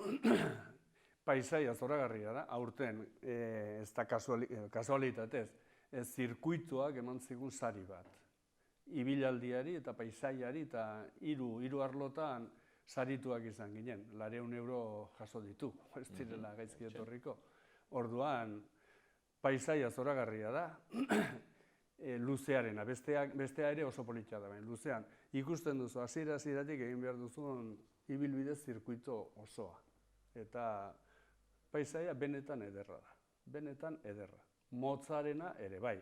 paisaia zoragarria da, aurten ez da kasualitatez, zirkuituak eman zigun sari bat. Ibilaldiari eta paisaiari eta hiru arlotan sarituak izan ginen, 200 euro jaso ditu, ez direla gaizki etorriko. Orduan, paisaia zoragarria da, luzearena, bestea ere oso politxa da, luzean. Ikusten duzu, hasieratik egin behar duzun ibilbide zirkuito osoa. Eta paisaia benetan ederra da, benetan ederra. Motzarena ere bai,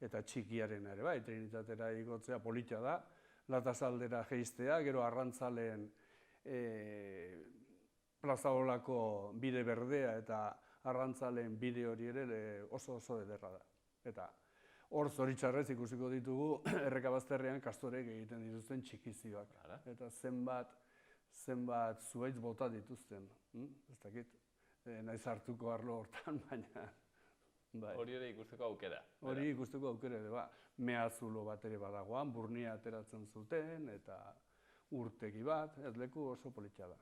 eta txikiarena ere bai, Trinitatera igotzea politxa da, Latasaldera jeistea, gero Arrantzaleen Plazaolako bide berdea eta Arrantzaleen bide hori ere oso ederra da. Eta hor zoritxarrez ikusiko ditugu Errekabazterrean kastorek egiten dituzten txikizioak. Eta zenbat zuhaitz bota dituzten. Ez dakit, naiz hartuko arlo hortan, baina...
Hori ere ikusteko aukera.
Hori ikusteko aukera ere, mehazulo bat ere badagoan, burnia ateratzen zuten, eta urtegi bat, ez leku oso politxa da.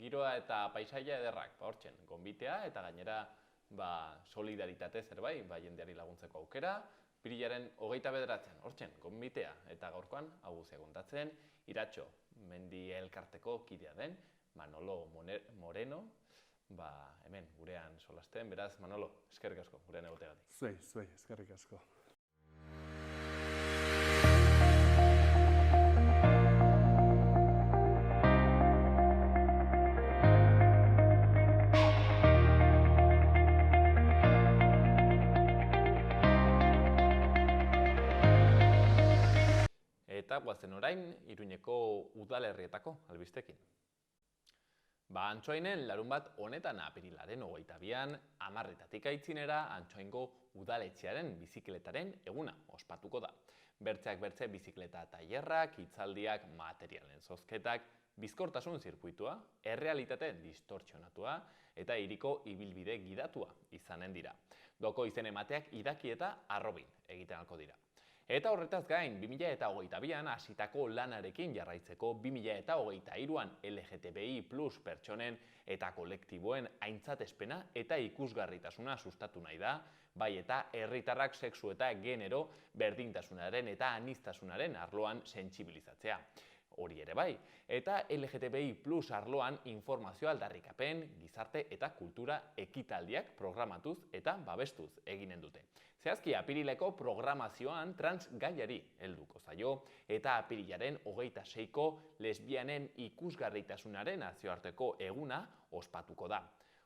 Giroa eta paisaia ederrak, hortxen, gonbitea eta gainera solidaritate zerbait, jendeari laguntzeko aukera, Apirilaren 29an, hortxen, gonbitea eta gaurkoan hau guztia kontatzen, Iratxo Mendia elkarteko kidea den, Manolo Moreno, hemen gurean solasten, beraz, Manolo, eskerrik asko, gurean egoteagatik.
Zuei, eskerrik asko.
Eta guazen orain, Iruñeko udalerrietako albistekin. Antxoainen larun bat honetan apirilaren 22an, 10:00 aitzinera Antxoaingo udaletxearen bizikletaren eguna ospatuko da. Bertzeak bertze bizikleta tailerrak, hitzaldiak, materialen zozketak, bizkortasun zirkuitua, errealitate distortsionatua eta hiriko ibilbide gidatua izanen dira. Doko izen emateak idaki eta arrobin egiten alko dira. Eta horretaz gain, 2022an hasitako lanarekin jarraitzeko 2023an LGTBI+ pertsonen eta kolektiboen aintzatespena eta ikusgarritasuna sustatu nahi da, bai eta herritarrak sexu eta genero berdintasunaren eta aniztasunaren arloan sentsibilizatzea. Hori ere bai, eta LGTBI+ arloan informazio aldarrikapen, gizarte eta kultura ekitaldiak programatuz eta babestuz eginen dute. Zehazki, apirileko programazioan trans gaiari helduko zaio eta apirilaren 26ko lesbianen ikusgarritasunaren nazioarteko eguna ospatuko da.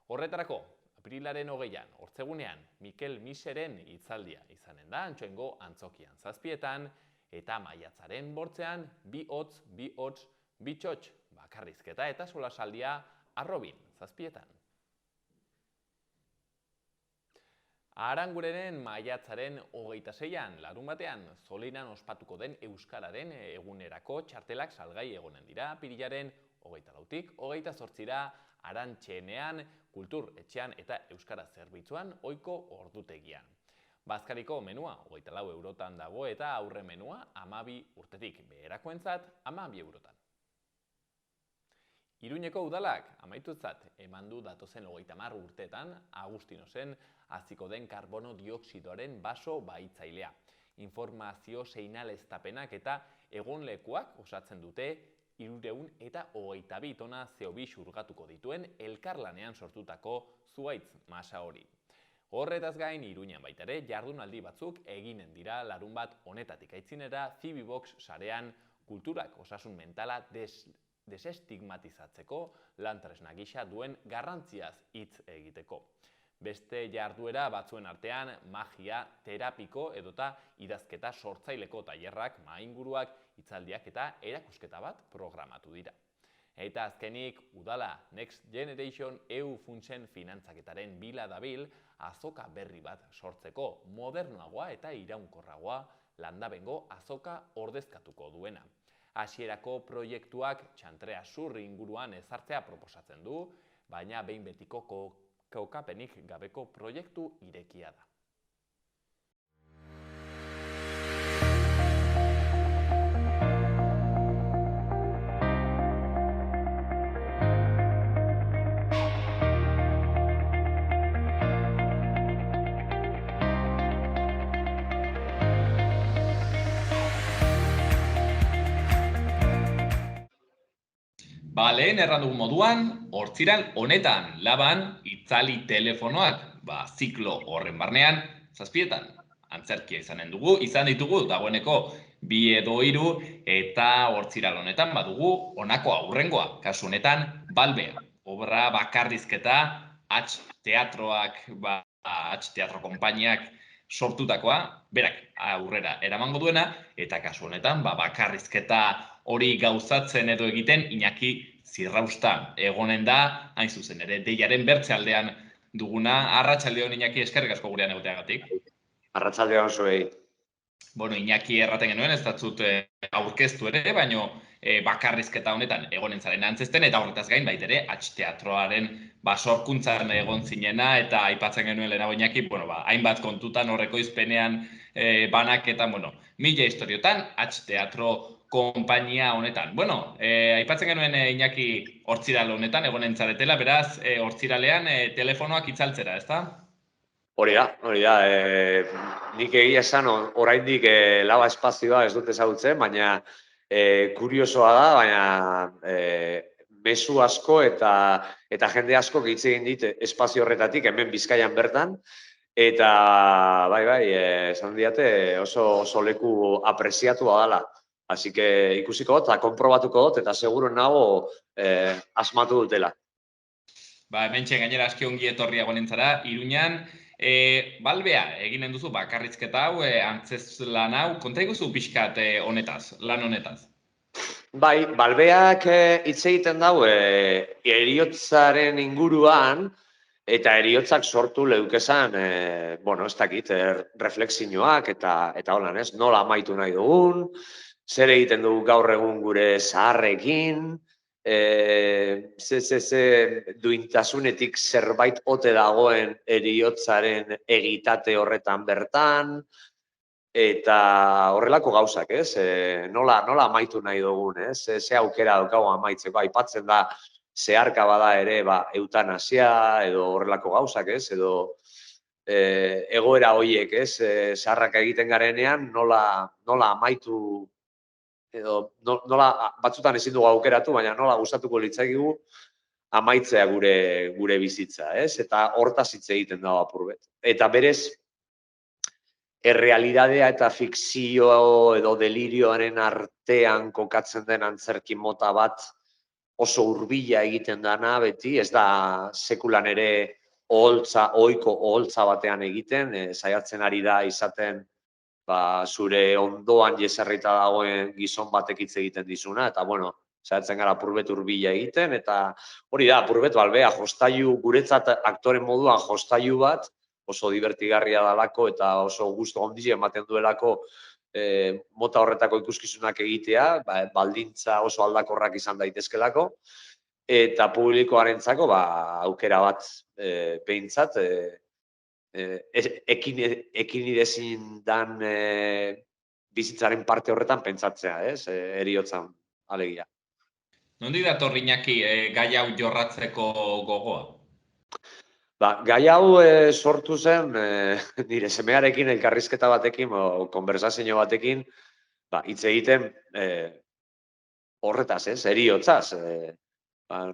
Horretarako, apirilaren 20an, ortzegunean, Mikel Miseren hitzaldia izanen da Antsoaingo antzokian 7etan, eta maiatzaren 8ean, 2 hotz, 2 hots, 2 txotx, bakarrizketa eta solasaldia Arrobin 7etan. Arangurenen maiatzaren 26an, larunbatean, Zolinan ospatuko den Euskararen egunerako txartelak salgai egonen dira, apirilaren 24tik 28ra, Arantxenean, Kultur etxean eta Euskara zerbitzuan ohiko ordutegian. Bazkariko menua 24 eurotan dago eta aurre menua 12 urtetik beherakoentzat 12 eurotan. Iruñeko udalak amaitutzat eman du datozen 30 urteetan Agustinosen haziko den karbono dioxidoaren baso bahitzailea. Informazio seinaleztapenak eta egonlekuak osatzen dute 322 tona CO2 xurgatuko dituen elkarlanean sortutako zuhaitz masa hori. Horretaz gain, Iruñan baita ere, jardunaldi batzuk eginen dira larunbat honetatik aitzinera Cibibox sarean kulturak osasun mentala desestigmatizatzeko lantresna gisa duen garrantziaz hitz egiteko. Beste jarduera batzuen artean magia terapiko edota idazketa sortzaileko tailerrak, mahainguruak, hitzaldiak eta erakusketa bat programatu dira. Eta azkenik, udala Next Generation EU funtsen finantzaketaren bila dabil azoka berri bat sortzeko modernoagoa eta iraunkorragoa Landabengo azoka ordezkatuko duena. Hasierako proiektuak Txantrea Sur inguruan ezartzea proposatzen du, baina behin betiko kokapenik gabeko proiektu irekia da. Lehen erran dugun moduan, hortziral honetan, laban, itzali telefonoak, ziklo horren barnean, 7etan. Antzerkia izan ditugu, dagoeneko 2 edo 3, eta hortziral honetan badugu honako aurrengoa, kasu honetan, Balbea. Obra bakarrizketa, H-teatroak, H-teatro konpainiak sortutakoa, berak aurrera eramango duena, eta kasu honetan, bakarrizketa hori gauzatzen edo egiten Iñaki Zirrausta egonen da, hain zuzen ere, deiaren bertze aldean duguna. Arratsaldeon Iñaki, eskerrik asko gurean egoteagatik.
Arratsaldeon zuei.
Bueno, Iñaki erraten genuen, ez datzut aurkeztu ere, baino bakarrizketa honetan egonen zaren antzesten, eta horretaz gain baitere, H-teatroaren sorkuntzan egon zinena, eta aipatzen genuen lehenago Iñaki, hainbat kontutan horreko izpenean banaketan, mila historiotan, H-teatro konpainia honetan. Aipatzen genuen Iñaki hortziral honetan egonen zaretela, beraz, hortziralean telefonoak itzaltzera, ezta?
Hori da. Nik egia esan oraindik laba espazioa ez dut ezagutzen, baina kuriosoa da, baina mezu asko eta jende asko hitz egin dit espazio horretatik, hemen Bizkaian bertan, eta esan diate oso leku apreziatua dela. Así que ikusiko dut, eta konprobatuko dut, eta seguro nago asmatu dutela.
Hementxe gainera aski ongi etorria gonentzara, Iruñan, Balbea eginen duzu bakarrizketa hau, antzez lan hau, konta iguzu pixkat lan honetaz?
Bai, Balbeak hitz egiten dau heriotzaren inguruan, eta heriotzak sortu leukezan, ez dakit, reflexioak eta holan, ez? Nola amaitu nahi dugun, zer egiten dugu gaur egun gure zaharrekin, duintasunetik zerbait ote dagoen heriotzaren egitate horretan bertan, eta horrelako gauzak, ez? Nola amaitu nahi dugun, ez? Ze aukera daukagu amaitzeko, aipatzen da zeharka bada ere, eutanasia edo horrelako gauzak, ez? Edo egoera horiek, ez? Zaharrak egiten garenean, nola amaitu, edo nola batzutan ezin dugu aukeratu, baina nola gustatuko litzaigu amaitzea gure bizitza, ez? Eta hortaz hitz egiten da apurbet. Eta berez, errealidadea eta fikzio edo delirioaren artean kokatzen den antzerki mota bat oso hurbila egiten dana beti, ez da sekulan ere ohiko oholtza batean egiten, saiatzen ari da izaten zure ondoan jesarrita dagoen gizon batek hitz egiten dizuna, eta bueno, saiatzen gara apurbet hurbila egiten, eta hori da, apurbet balbea, jostailu, guretzat aktore moduan jostailu bat, oso divertigarria dalako eta oso gustu handia ematen duelako mota horretako ikuskizunak egitea, baldintza oso aldakorrak izan daitezkelako, eta publikoarentzako aukera bat behintzat, ekinidezin dan bizitzaren parte horretan pentsatzea, ez? Heriotzan, alegia.
Nondik dator Iñaki gai hau jorratzeko gogoa?
Gai hau sortu zen nire semearekin elkarrizketa batekin, o konversazio batekin, hitz egiten horretaz, ez? Heriotzaz.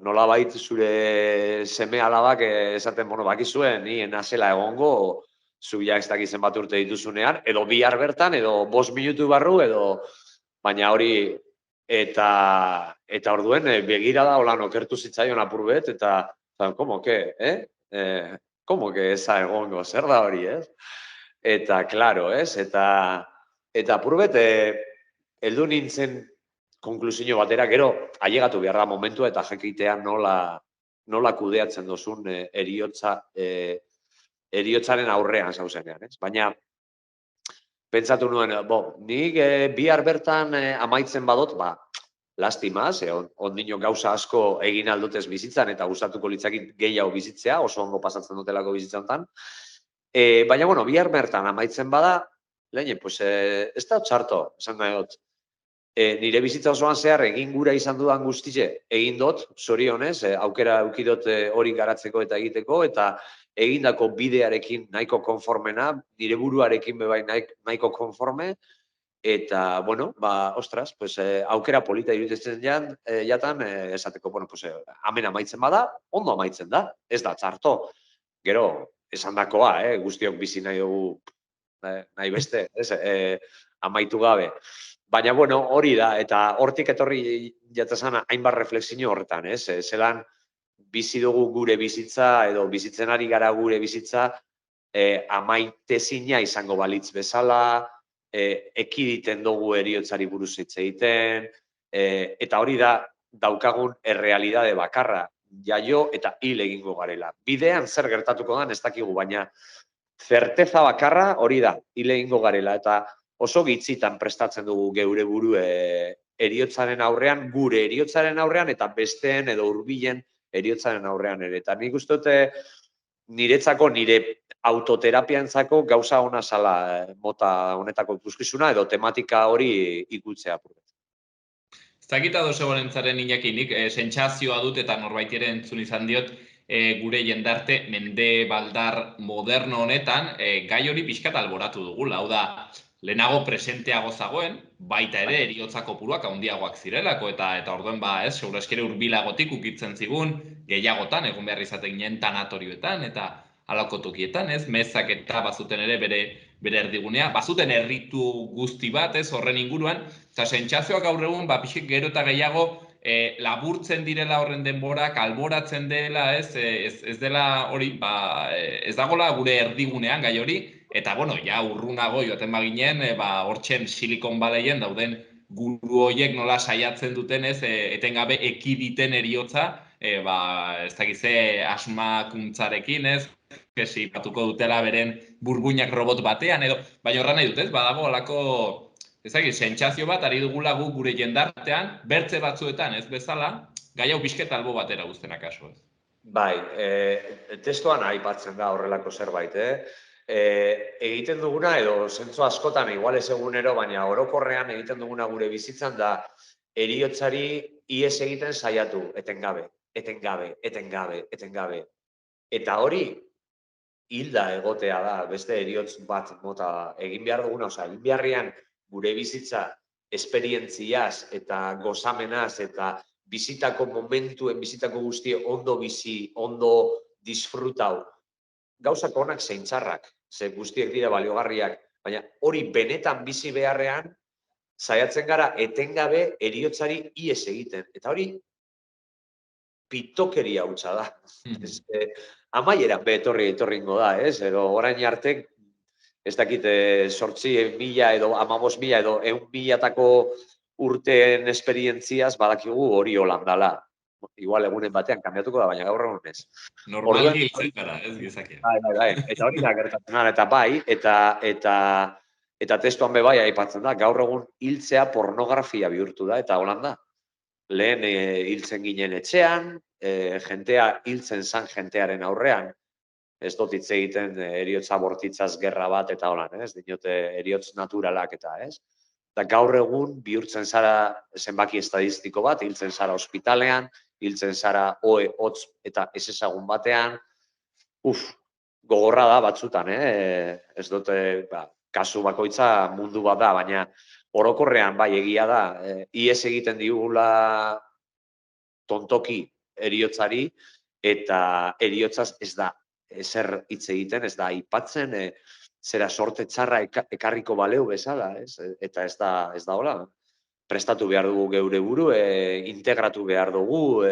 Nolabait zure seme alabak esaten, bakizue, ni nazela egongo, zu ja ez dakizen bat urte dituzunean, edo bihar bertan, edo 5 minutu barru, edo baina hori, eta orduen begirada holan okertu zitzaion apurbet, eta, como que, como que eza egongo, zer da hori, ez? Eta, klaro, ez? Eta apurbet, heldu nintzen konklusio batera, gero, ailegatu behar da momentua eta jakitea nola kudeatzen dozun heriotzaren aurrean zauzenean, ez? Baina, pentsatu nuen, nik bihar bertan amaitzen badot, lastimaz, ondino gauza asko egin aldotez bizitzan eta gustatuko litzakit gehiago bizitzea, oso ondo pasatzen dutelako bizitzantan. Baina, bihar bertan amaitzen bada, lehen, ez da txarto, esan nahi dut. Nire bizitza osoan zehar egin gura izan dudan guztize, egin dut, zorionez, aukera eukidot hori garatzeko eta egiteko, eta egindako bidearekin nahiko konformena, nire buruarekin bebai nahiko konforme, eta, ostras, aukera polita iruditzen jatan, esateko, hemen amaitzen bada, ondo amaitzen da, ez da txarto. Gero, esan dakoa, guztiok bizi nahi dugu, nahi beste, amaitu gabe. Baina, hori da, eta hortik etorri jatezan hainbat refleksio horretan, ez? Zelan bizi dugu gure bizitza, edo bizitzen ari gara gure bizitza, amaitezina izango balitz bezala, ekiditen dugu heriotzari buruz hitz egiten, eta hori da daukagun errealidade bakarra, jaio eta hil egingo garela. Bidean zer gertatuko dan ez dakigu, baina zerteza bakarra hori da, hil egingo garela, eta oso gitzitan prestatzen dugu geure buru heriotzaren aurrean, gure heriotzaren aurrean, eta besteen edo hurbilen heriotzaren aurrean ere. Eta nik uste dute niretzako, nire autoterapiantzako gauza ona zala mota honetako ikuskizuna edo tematika hori ikutzea.
Ez dakita dozegorentzaren Iñaki, nik sentsazioa dut eta norbait ere entzun izan diot, gure jendarte mende baldar moderno honetan, gai hori pixkat alboratu dugula. Hau da, lehenago presenteago zagoen, baita ere heriotza kopuruak handiagoak zirelako, eta orduen seguru eskere hurbilagotik ukitzen zigun, gehiagotan, egon behar izaten ginen tanatorioetan, eta halako tokietan, mezak eta bazuten ere bere erdigunea, bazuten erritu guzti bat, horren inguruan, eta sentsazioak gaur egun, pixik gero eta gehiago, laburtzen direla horren denborak, alboratzen dela, ez dela hori, ez dagoela gure erdigunean gai hori, eta, ja urrunago joaten baginen, hortzen Silicon Valleyen dauden guru horiek nola saiatzen duten, etengabe ekiditen heriotza, ez dakize asmakuntzarekin, kesi batuko dutela beren burbuinak robot batean, edo, baina horra nahi dut, badago alako, ez dakit, sentsazio bat, ari dugula gure jendartean, bertze batzuetan, ez bezala, gai hau pixket albo batera guztenak aso, ez?
Bai, testuan aipatzen da horrelako zerbait, egiten duguna, edo zentzu askotan, igual ez egunero, baina orokorrean egiten duguna gure bizitzan da heriotzari ihes egiten saiatu, etengabe, etengabe, etengabe, etengabe. Eta hori, hilda egotea da, beste heriotz bat mota egin behar duguna, egin beharrean gure bizitza esperientziaz eta gozamenaz eta bizitako momentuen, bizitako guztie ondo bizi, ondo disfrutau. Gauzak onak zein txarrak, ze guztiek dira baliogarriak, baina hori benetan bizi beharrean, saiatzen gara etengabe heriotzari ihes egiten. Eta hori pitokeria hutsa da. Amaieran etorringo da, ez? Edo orain arte, ez dakit, 8.000 edo 15.000 edo 100.000-tako urteen esperientziaz badakigu hori holandala. Igual egunen batean kanbiatuko da, baina gaur egun ez.
Normalki hiltzen gara, ez gizakia.
Bai. Eta hori da gertatzen da, eta bai, eta testuan be bai aipatzen da, gaur egun hiltzea pornografia bihurtu da, eta holanda. Lehen hiltzen ginen etxean, jentea hiltzen zan jentearen aurrean, ez dut hitz egiten heriotza bortitzaz gerra bat eta holan, ez? Dinote heriotz naturalak eta, ez? Eta gaur egun bihurtzen zara zenbaki estadistiko bat, hiltzen zara ospitalean, hiltzen zara ohe, hotz eta ez ezagun batean, gogorra da batzutan, ez dut, kasu bakoitza mundu bat da, baina orokorrean bai egia da, ihes egiten digula tontoki heriotzari, eta heriotzaz ez da ezer hitz egiten, ez da aipatzen, zera sorte txarra ekarriko baleu bezala, ez? Eta ez da hola. Prestatu behar dugu geure buru, integratu behar dugu,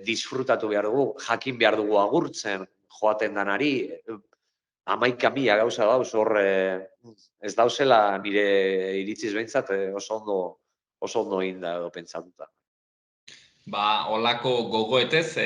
disfrutatu behar dugu, jakin behar dugu agurtzen, joaten danari, 11.000 gauza dauz, hor ez dauzela nire iritziz behintzat oso ondo egin da edo pentsatuta.
Holako gogoetez,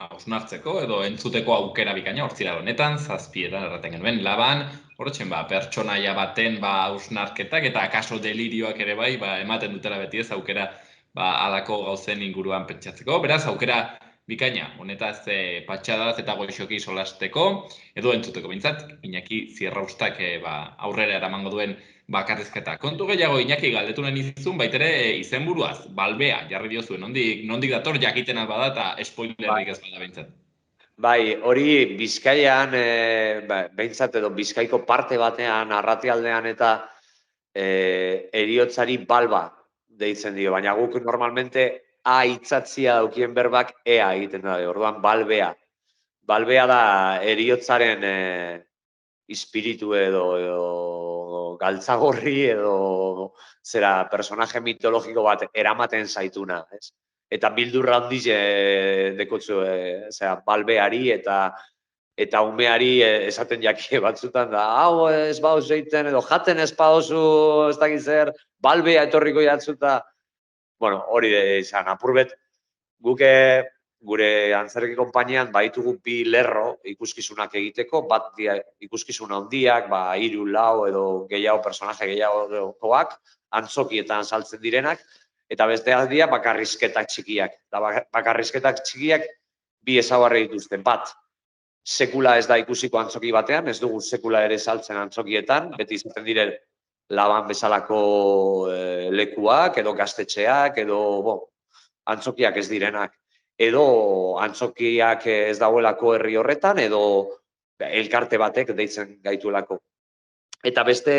hausnartzeko edo entzuteko aukera bikaina hortzira honetan, 7etan erraten genuen laban, horretxen pertsonaia baten hausnarketak eta akaso delirioak ere bai ematen dutela beti ez aukera halako gauzen inguruan pentsatzeko. Beraz, aukera bikaina, honetaz patxadaz eta goixoki solasteko, edo entzuteko bintzat, Iñaki Zierraustak aurrera eramango duen bakarrizketa. Kontu gehiago Iñaki galdetu nahi nizun, baitere izenburuaz, Balbea, jarri diozuen, nondik dator jakiten albada eta spoilerrik ez bada behintzat.
Bai, hori Bizkaian, behintzat edo Bizkaiko parte batean, arratialdean eta heriotzari balba deitzen dio, baina guk normalmente A hitzatzia daukien berbak ea egiten da, orduan Balbea. Balbea da heriotzaren espiritu edo galtzagorri edo zera personaje mitologiko bat eramaten zaituna, ez? Eta bildurra handiz dekotzu Balbeari eta umeari esaten jakie batzutan da, hau ez bauz egiten edo jaten ez baozu, ez dakit zer, Balbea etorriko jatzuta. Bueno, hori izan, apurbet, guk gure antzerki konpainian baitugu bi lerro ikuskizunak egiteko, bat ikuskizun handiak, 3, 4 edo gehiago personaje gehiagokoak, antzokietan saltzen direnak, eta beste aldia bakarrizketak txikiak. Bakarrizketak txikiak bi ezaugarri dituzten. Bat, sekula ez da ikusiko antzoki batean, ez dugu sekula ere saltzen antzokietan, beti izaten diren laban bezalako lekuak, edo gaztetxeak, edo antzokiak ez direnak. Edo antzokiak ez dagoelako herri horretan, edo elkarte batek deitzen gaituelako. Eta beste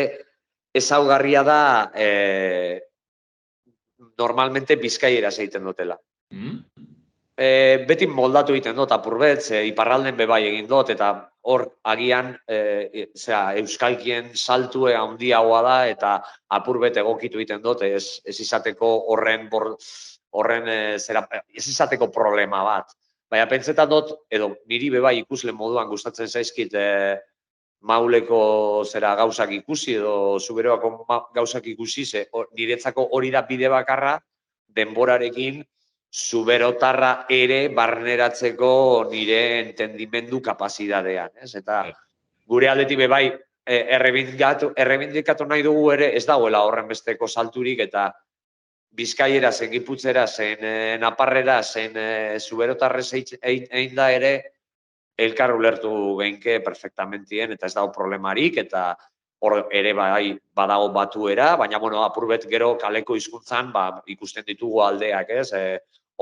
ezaugarria da normalmente bizkaieraz egiten dutela. Beti moldatu egiten dut, apurbet, iparralden bebai egin dut, eta hor agian euskalkien saltue handiagoa da, eta apurbet egokitu egiten dut, ez izateko ez izateko problema bat. Baina pentsetan dut, edo niri bebai ikusle moduan gustatzen zaizkit mauleko gauzak ikusi edo zuberoako gauzak ikusi, niretzako hori da bide bakarra denborarekin zuberotarra ere barneratzeko nire entendimendu kapazitatean. Eta gure aldetik bebai errebindikatu nahi dugu ere ez dagoela horren besteko salturik eta Bizkaiera, zen Giputzera, zen Naparrera, zen zuberotarrez egin da ere elkar ulertu geinke perfectamentien, eta ez dago problemarik, eta hor ere bai badago batuera, baina, bueno, apurbet gero kaleko hizkuntzan ikusten ditugu aldeak, ez?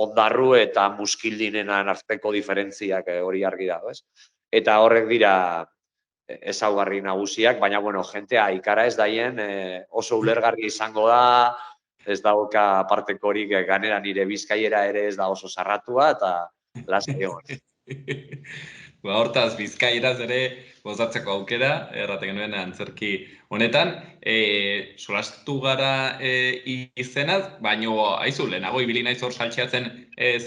Ondarru eta muskildinen arteko diferentziak hori argi dago, ez? Eta horrek dira ezaugarri nagusiak, baina, bueno, jentea ikara ez daien, oso ulergarri izango da, ez dauka apartekorik, ganera nire bizkaiera ere ez da oso sarratua, eta lasai egon.
Hortaz, bizkaieraz ere gozatzeko aukera, erraten genuen antzerki honetan. Solastu gara izenaz, baino aizu, lehenago ibili naiz hor saltxeatzen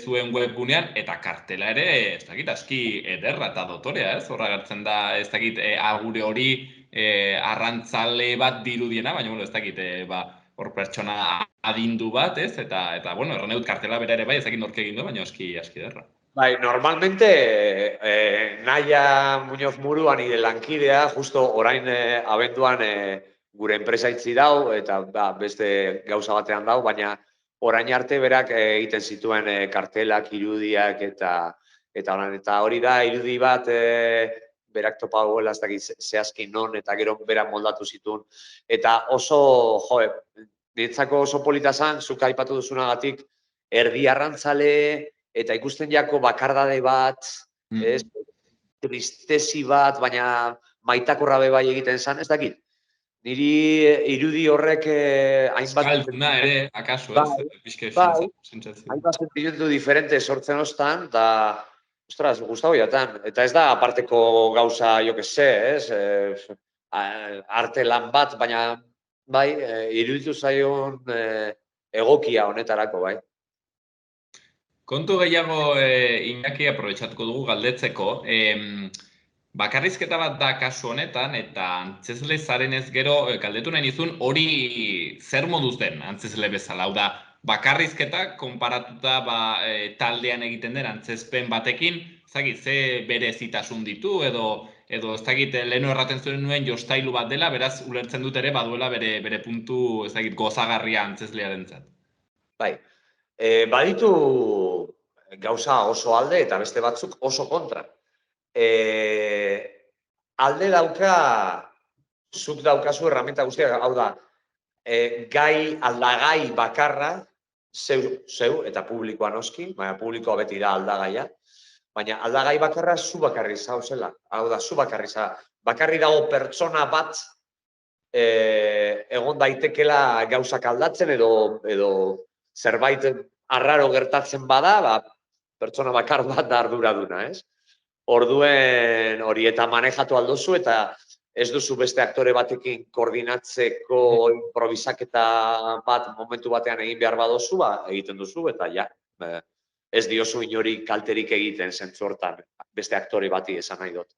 zuen webgunean, eta kartela ere, ez dakit, aski ederra eta dotorea, ez? Horra gertzen da, ez dakit, agure hori arrantzale bat dirudiena, baina, ez dakit, hor pertsona adindu bat, ez? Eta bueno, erran dut kartela bera ere bai, ez dakit nork egin du, baina aski ederra.
Bai, normalmente Naia Muñoz Murua nire lankidea, justo orain abenduan gure enpresa itzi dau, eta beste gauza batean dau, baina orain arte berak egiten zituen kartelak, irudiak, eta hori da, irudi bat berak topa goela, ez dakit zehazki non, eta gero berak moldatu zituen. Eta oso, niretzako oso polita zan, zuk aipatu duzunagatik, erdi arrantzale, eta ikusten jako bakardade bat, tristezi bat, baina maitakorra bai egiten zan, ez dakit. Niri irudi horrek hainbat...
Eskalduna ere, akaso, ez?
Hainbat sentimendu diferente sortzen ostan, eta, ostras, gustavo jatan. Eta ez da aparteko gauza, jo que se, ez? Arte lan bat, baina, bai, iruditu zaion egokia honetarako, bai.
Kontu gehiago Iñaki aprobetxatuko dugu galdetzeko. Bakarrizketa bat da kasu honetan, eta antzezle zarenez gero galdetu nahi nizun hori zer moduz den antzezle bezala. Hau da, bakarrizketa konparatuta taldean egiten den antzezpen batekin, ze berezitasun ditu edo ez dakit lehenu erraten zuen nuen jostailu bat dela, beraz ulertzen dut ere baduela bere puntu gozagarria antzezlearentzat.
Bai. Baditu gauza oso alde eta beste batzuk oso kontra. Alde dauka, zuk daukazu erramenta guztiak, hau da, aldagai bakarra, zeu eta publikoa noski, baina publikoa beti da aldagaia, baina aldagai bakarra zu bakarri zauzela, hau da, zu bakarri za. Bakarri dago pertsona bat egon daitekela gauzak aldatzen edo zerbait arraro gertatzen bada, pertsona bakar bat da arduraduna, ez? Orduen hori eta manejatu aldozu eta ez duzu beste aktore batekin koordinatzeko improvisaketa bat momentu batean egin behar badozu, egiten duzu eta ja, ez diozu inori kalterik egiten zentzu hortan beste aktore bati esan nahi dut.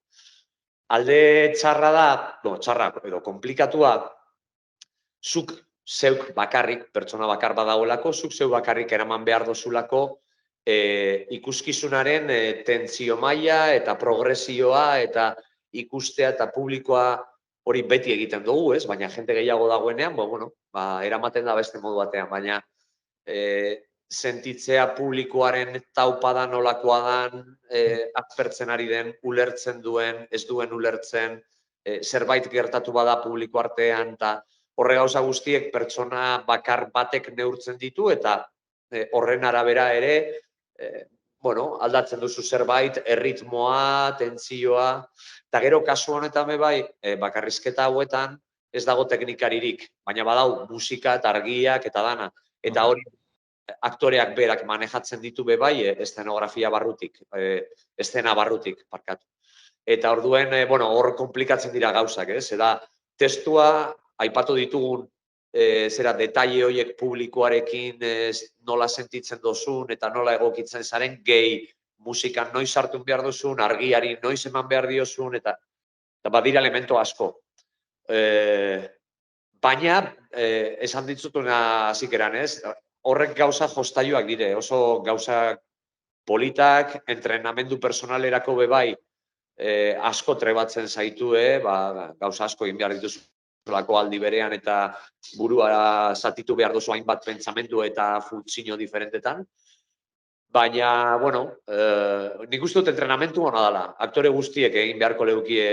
Alde txarra da, txarra edo komplikatua, zuk zeuk bakarrik, pertsona bakar badagoelako, zuk zeuk bakarrik eraman behar dozulako ikuskizunaren tentsio maila eta progresioa eta ikustea eta publikoa hori beti egiten dugu, ez? Baina jente gehiago dagoenean, eramaten da beste modu batean, baina sentitzea publikoaren taupada nolakoa dan, aspertzen ari den, ulertzen duen, ez duen ulertzen, zerbait gertatu bada publiko artean, eta horre gauza guztiek pertsona bakar batek neurtzen ditu, eta horren arabera ere, aldatzen duzu zerbait, erritmoa, tentsioa, eta gero kasu honetan bai, bakarrizketa hauetan ez dago teknikaririk, baina badau musika eta argiak eta dana, eta hori aktoreak berak manejatzen ditu bai, eszenografia barrutik, eszena barrutik, parkatu. Eta orduen, hor komplikatzen dira gauzak, ez? Eta testua, aipatu ditugun, detaile horiek publikoarekin nola sentitzen dozun eta nola egokitzen zaren, gehi musikan noiz hartu behar duzun, argiari noiz eman behar diozun, eta badira elemento asko. Baina, esan ditzutuna hasikeran, ez? Horrek gauza jostailuak dire, oso gauza politak, entrenamendu personalerako bai, asko trebatzen zaitue, gauza asko egin behar dituzu aldi berean eta burua zatitu behar duzu hainbat pentsamendu eta funtzio diferentetan. Baina, bueno, nik uste dut entrenamentu hona dela. Aktore guztiek egin beharko leukie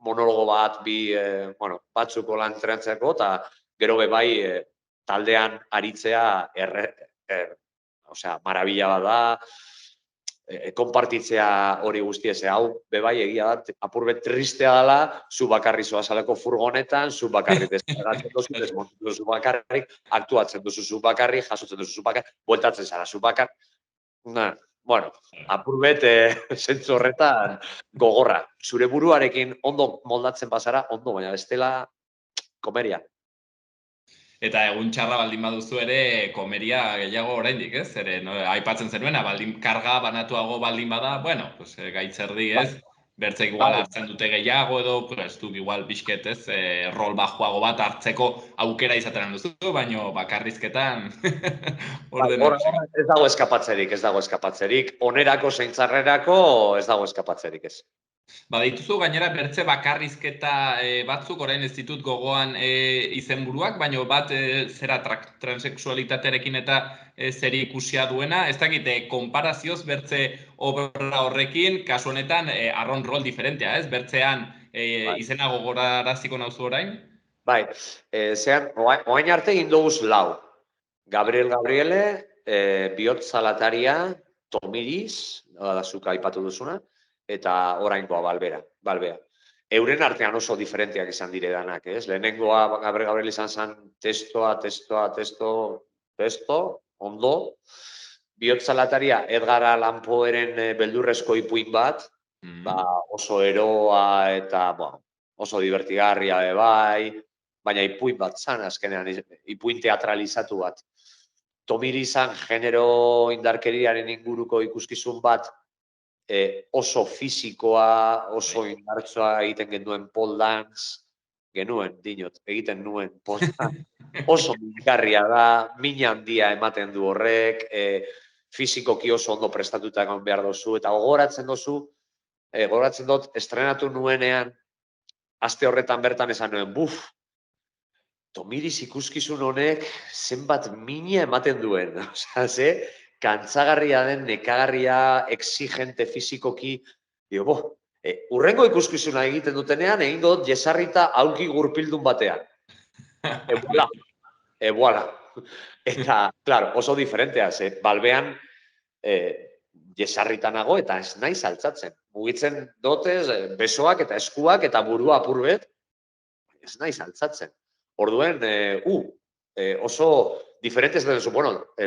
monologo bat, batzuko lan entrenatzeko, eta gero bai taldean aritzea marabila bat da, konpartitzea hori guztiez, hau bebai egia da, apurbet tristea dela, zu bakarri zoazaleko furgonetan, zu bakarri deskargatzen duzu, desmontu duzu bakarri, aktuatzen duzu zu bakarri, jasotzen duzu zu bakarri, bueltatzen zara zu bakarri. Apurbet zentzu horretan gogorra. Zure buruarekin ondo moldatzen bazara, ondo, baina bestela komeria.
Eta egun txarra baldin baduzu ere komeria gehiago oraindik, ez? Aipatzen zenuena, baldin karga banatuago baldin bada, gaitzerdi, ez? Bertzek igual hartzen dute gehiago edo, ez duk igual pixket, ez? Rol bajoago bat hartzeko aukera izaten duzu, baino bakarrizketan
Ez dago eskapatzerik. Onerako zeintzarrerako ez dago eskapatzerik, ez.
Badituzu gainera bertze bakarrizketa batzuk, orain ez ditut gogoan izenburuak, baina bat zera transexualitatearekin eta zeri ikusia duena, ez dakite, konparazioz bertze obra horrekin, kasu honetan, arron rol diferentea, ez? Bertzean izena gogoraraziko nauzu orain?
Bai, oain arte egin duguz 4. Gabriel Gabriele, Bihotz Zalataria, Tomiris, da zuka aipatu duzuna, eta oraingoa Balbea. Euren artean oso diferenteak izan dire danak, ez? Lehenengoa Gabriel izan zen testo, ondo. Bihotz Zalataria, Edgar Allan Poeren beldurrezko ipuin bat, oso eroa eta oso divertigarria bai, baina ipuin bat zan, azkenean, ipuin teatralizatu bat. Tomiri izan genero indarkeriaren inguruko ikuskizun bat, oso fisikoa, oso indartsoa egiten genuen pole dance, egiten nuen pole dance, oso mingarria da, min handia ematen du horrek, fisikoki oso ondo prestatuta egon behar dozu, eta gogoratzen dut, estrenatu nuenean, aste horretan bertan esan nuen, Tomiris ikuskizun honek zenbat mina ematen duen. Kantzagarria den, nekagarria, exigente fizikoki. Urrengo ikuskizuna egiten dutenean, egin dut jesarrita aulki gurpildun batean. Ebuala. Eta, claro, oso diferentea, Balbean jesarrita nago eta ez naiz altzatzen. Mugitzen dotez, besoak eta eskuak eta burua apurbet, ez naiz altzatzen. Orduen, oso diferentes denezu,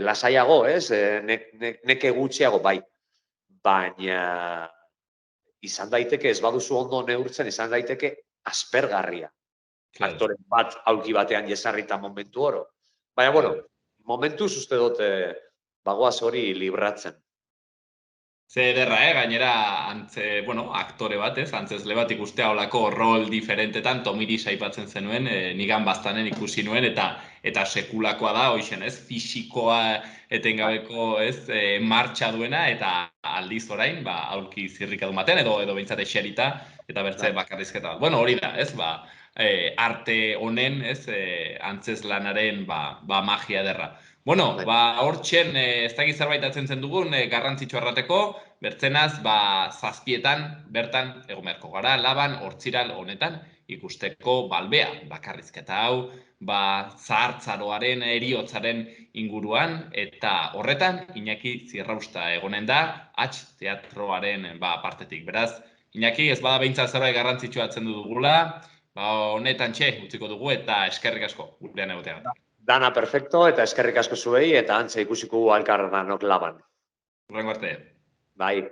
lasaiago, neke gutxiago, bai. Baina, izan daiteke, ez baduzu ondo neurtzen, izan daiteke aspergarria. Aktoren bat, aulki batean jesarrita momentu oro. Baina, momentuz uste dut, bagoaz hori libratzen.
Ze ederra, gainera, aktore bat, antzesle bat ikustea olako rol diferentetan, Tomiris aipatzen zenuen, nigan baztanen ikusi nuen, eta sekulakoa da, hoixen, fisikoa etengabeko, martxa duena, eta aldiz orain, aulki zirrikadun baten, edo behintzat eserita, eta bertze bakarrizketa. Hori da, arte honen, antzeslanaren magia ederra. Hortxen, ez dakit zerbait atzen dugun, garrantzitsu errateko, bertzenaz, 7 bertan, egon beharko gara, Laban, Hortziral honetan, ikusteko Balbea, bakarrizketa hau, zahartzaroaren, heriotzaren inguruan, eta horretan, Iñaki Zierrausta egonen da, teatroaren partetik. Beraz, Iñaki, ez bada behintzat zerbait garrantzitsua atzen dugula, honetan utziko dugu, eta eskerrik asko, gurean egoteagatik.
Dana perfecto, eta eskerrik asko zuei, eta antze ikusiko alkar danok Laban.
Urrengo arte.
Bai.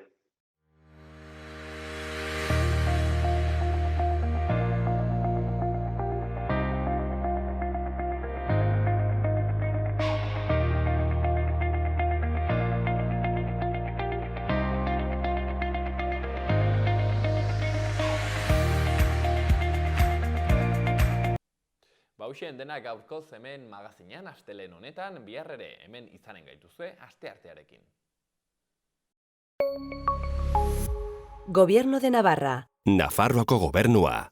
Hauxen dena gaurkoz hemen magazinean, astelehen honetan, bihar ere hemen izanen gaituzue, asteartearekin.
Gobierno de Navarra.
Nafarroako gobernua.